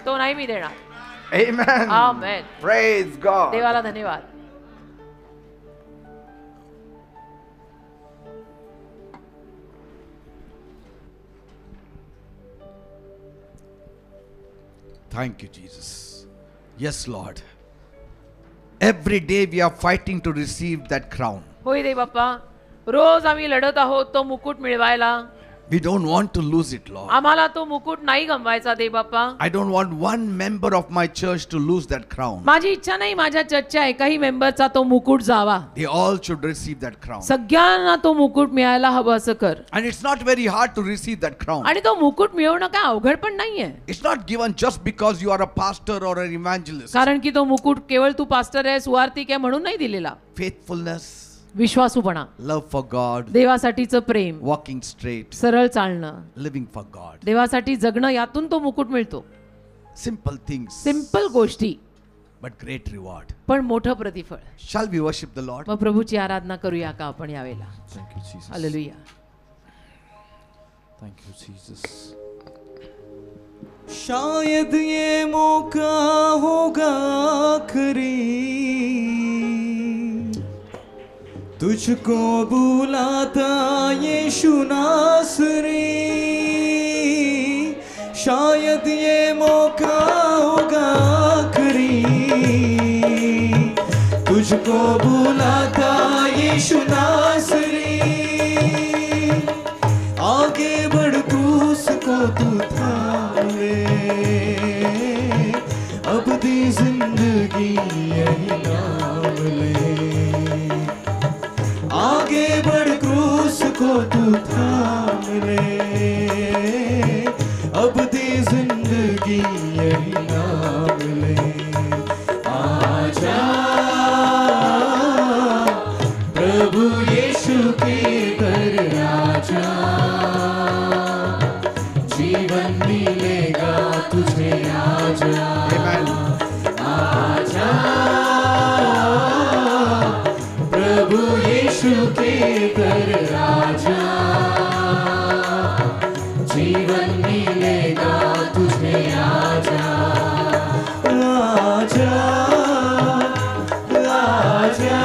तो नाही मी देणार. Amen. Amen. Praise God. देवाला धन्यवाद. Thank you, Jesus. Yes, Lord. Every day we are fighting to receive that crown. होय दे बाप्पा, रोज आम्ही लढत आहोत तो मुकुट मिळवायला. We don't want to lose it, Lord. आम्हाला तो मुकुट नाही गमवायचा दे बाप्पा. I don't want one member of my church to lose that crown. माझी इच्छा नाही माझ्या चर्चच्या एकाही मेंबरचा तो मुकुट जावा. They all should receive that crown. सगळ्यांना तो मुकुट मिळायला हवं असं कर. And it's not very hard to receive that crown. आणि तो मुकुट मिळवणं काय अवघड पण नाहीये. It's not given just because you are a pastor or an evangelist. कारण की तो मुकुट केवळ तू पास्टर आहे सुवार्तिक आहे म्हणून नाही दिलेला. Faithfulness, विश्वासूपणा, love for God, देवासाठीचं Prem, walking straight, सरळ चालणं, living for God. देवासाठी जगणं, यातून तो मुकुट मिळतो. Simple things, सिंपल गोष्टी but great reward. पण मोठं प्रतिफळ. Shall we worship the Lord? मग प्रभूची आराधना करूया का आपण यावेळेला? Thank you, Jesus. Hallelujah. Thank you, Jesus. शायद ये मौका होगा आखिरी, तुझको बुलाता यीशु नासरी. शायद ये मौका होगा आखिरी, तुझको बुलाता यीशु नासरी. आगे बढ़ क्रूस को तू थाम ले, अब दी जिंदगी यही नाम ले. आगे बढ़ क्रूस को तू थाम ले, अब दी जिंदगी यही नाम ले. आजा प्रभु यीशु के दर आजा, जीवन मिलेगा तुझे. आजा आजा प्रभु यीशु के दर आजा, जीवन मिलेगा तुझे. आजा आजा आजा.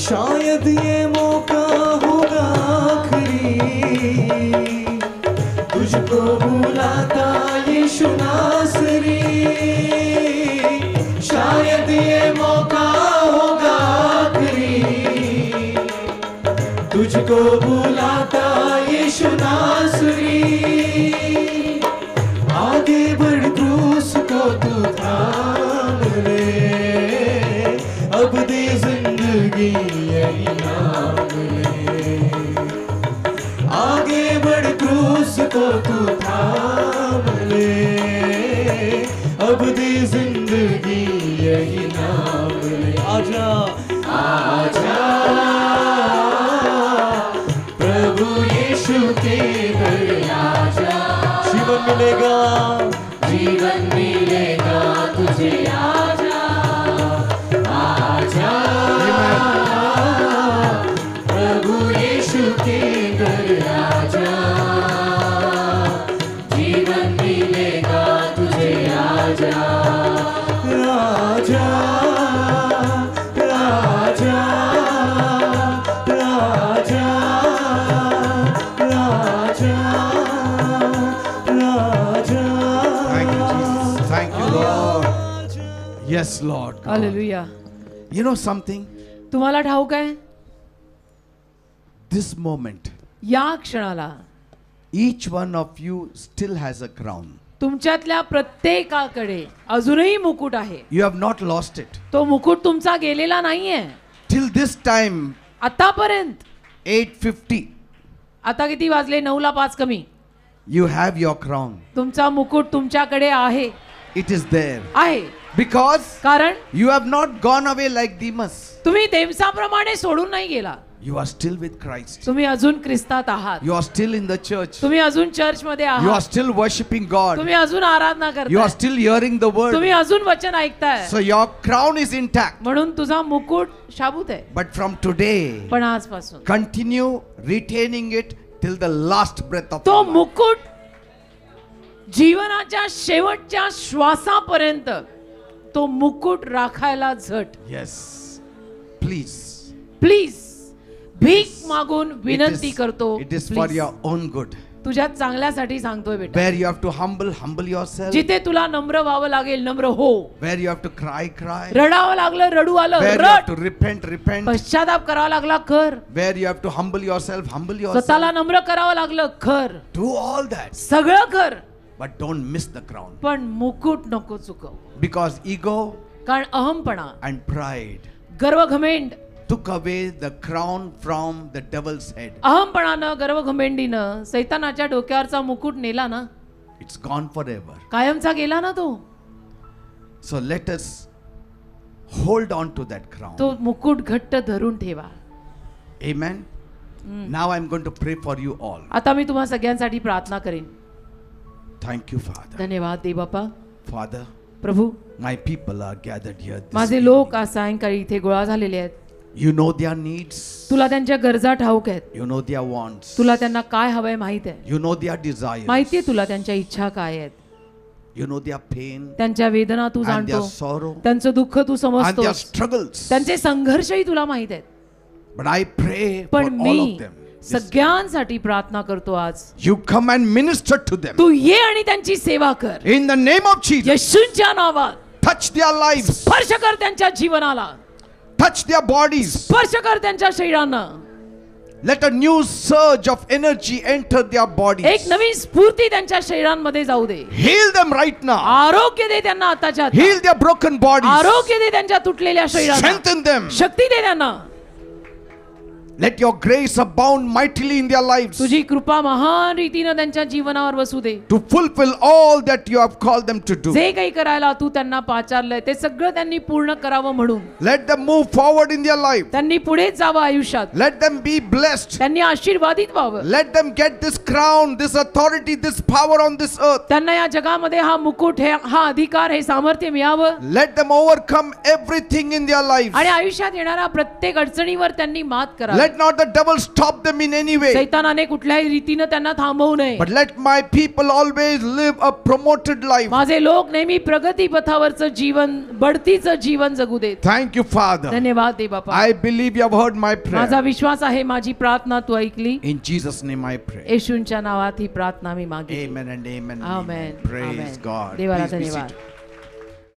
शायद ये मौका होगा आखिरी, तुझको बुलाता यीशु नासरी. शायद ये मौका होगा आखिरी, तुझको बुलाता यीशु नासरी. आगे बढ़ क्रूस को तू थाम ले, अब दे जिंदगी यही नाम ले. आगे बढ़ क्रूस को तू थाम ले, अब दे जिंदगी यही नाम ले. आजा आजा प्रभु यीशु के दर आजा, जीवन मिलेगा, जीवन मिलेगा तुझे. आजा आजा प्रभु यीशु के दर आजा, जीवन मिलेगा तुझे. आजा आजा आजा आजा आजा आजा. Thank you, Jesus. Thank you, Lord. Yes, Lord. God. Hallelujah. You know something? तुम्हाला ठाऊक आहे This moment, या क्षणाला each one of you still has a crown. तुमच्यातल्या प्रत्येकाकडे अजूनही मुकुट आहे. You have not lost it. तो मुकुट तुमचा गेलेला नाहीये. Till this time, आतापर्यंत 8:50, आता किती वाजले? 9:05 कमी. you have your crown. तुमचा मुकुट तुमच्याकडे आहे. It is there. आहे Because कारण you have not gone away like Demas. तुम्ही देवसाप्रमाणे सोडून नाही गेला. You are still with Christ. तुम्ही अजून ख्रिस्तात आहात. You are still in the church. तुम्ही अजून चर्च मध्ये You are आहात. still worshiping God. तुम्ही अजून आराधना You are करताय. still hearing the word. तुम्ही अजून वचन ऐकताय. So your crown is intact. म्हणून तुझा मुकुट शाबूत आहे. But from today, पण आजपासून continue retaining it till the last breath of तो your life. मुकुट जीवनाच्या शेवटच्या श्वासापर्यंत तो मुकुट राखायला झट. Yes. Please. प्लीज भीक मागून It विनंती is, करतो. it is for Please. your own good. तुझ्या चांगल्यासाठी सांगतोय बेटा. Where you have to humble yourself. जिथे तुला नम्र व्हावं लागेल नम्र हो. Where you have to cry. रडावं लागलं रडू आलं Where you have रड. to repent. पश्चाताप करावा लागला कर. Where you have to humble yourself. स्वतःला नम्र करावं लागलं कर. Do all that. सगळं कर. But don't miss the crown. पण मुकुट नको चुकव. Because ego कारण अहमपणा and pride गर्व घमेंड took away the crown from the devil's head. अहमपणानं गर्व घमेंडीनं सैतानाच्या डोक्यावरचा मुकुट नेला ना. It's gone forever. कायमचा गेला ना तो. So let us hold on to that crown. तो मुकुट घट्ट धरून ठेवा. Amen. Now I'm going to pray for you all. आता मी तुम्हा सगळ्यांसाठी प्रार्थना करेन. Thank you, Father. धन्यवाद दे बापा. Father, Prabhu my people are gathered here this माझे evening. लोक आज सायंकाळी इथे गोळा झालेले आहेत. You know their needs. तुला त्यांच्या गरजा ठाऊक आहेत. You know their wants. तुला त्यांना काय हवंय माहित आहे. You know their desires. माहितीये तुला त्यांच्या इच्छा काय आहेत. You know their pain त्यांच्या वेदना तू and their जाणतो. sorrow त्यांचं दुःख तू and their समजतोस. struggles. त्यांचे संघर्षही तुला माहित आहेत. But I pray for पण all मी of them. सगळ्यांसाठी प्रार्थना करतो आज. You come and minister to them. तू ये आणि त्यांची सेवा कर. In the name of Jesus. येशूंच्या नावात Touch their lives. स्पर्श कर त्यांच्या जीवनाला. Touch their bodies. स्पर्श कर त्यांच्या शरीरांना. Let a new surge of energy enter their bodies. एक नवीन स्फूर्ती त्यांच्या शरीरांमध्ये जाऊ दे. Heal them right now. आरोग्य दे त्यांना आताच्या आता. Heal their broken bodies. आरोग्य दे त्यांच्या तुटलेल्या शरीरांना. Strengthen them. शक्ती दे त्यांना. Let your grace abound mightily in their lives तुझी कृपा महान रीतीनं त्यांच्या जीवनावर वसू दे. to fulfill all that you have called them to do. जे काही करायला तू त्यांना पाचारलंय ते सगळं त्यांनी पूर्ण करावं म्हणून. Let them move forward in their life. त्यांनी पुढे जावं आयुष्यात. Let them be blessed. त्यांनी आशीर्वादित व्हावं. Let them get this crown, this authority, this power on this earth. त्यांना या जगामध्ये हा मुकुट हा अधिकार हे सामर्थ्य मिळावं. Let them overcome everything in their lives. आणि आयुष्यात येणाऱ्या प्रत्येक अडचणीवर त्यांनी मात करावी. Let not the devil stop them in any way. सैतानाने कुठल्याही रीतीनं त्यांना थांबवू नये. But let my people always live a promoted life. माझे लोक नेहमी प्रगती पथावरचं जीवन बढतीचं जीवन जगू देत. Thank you, Father. धन्यवाद दे बापा. I believe you have heard my माझा prayer. विश्वास आहे माझी प्रार्थना तू ऐकली. In Jesus' name I pray. येशूंच्या नावात ही प्रार्थना मी मागितली. Amen and amen. Amen. Praise amen. God. देवाला Please be धन्यवाद. seated.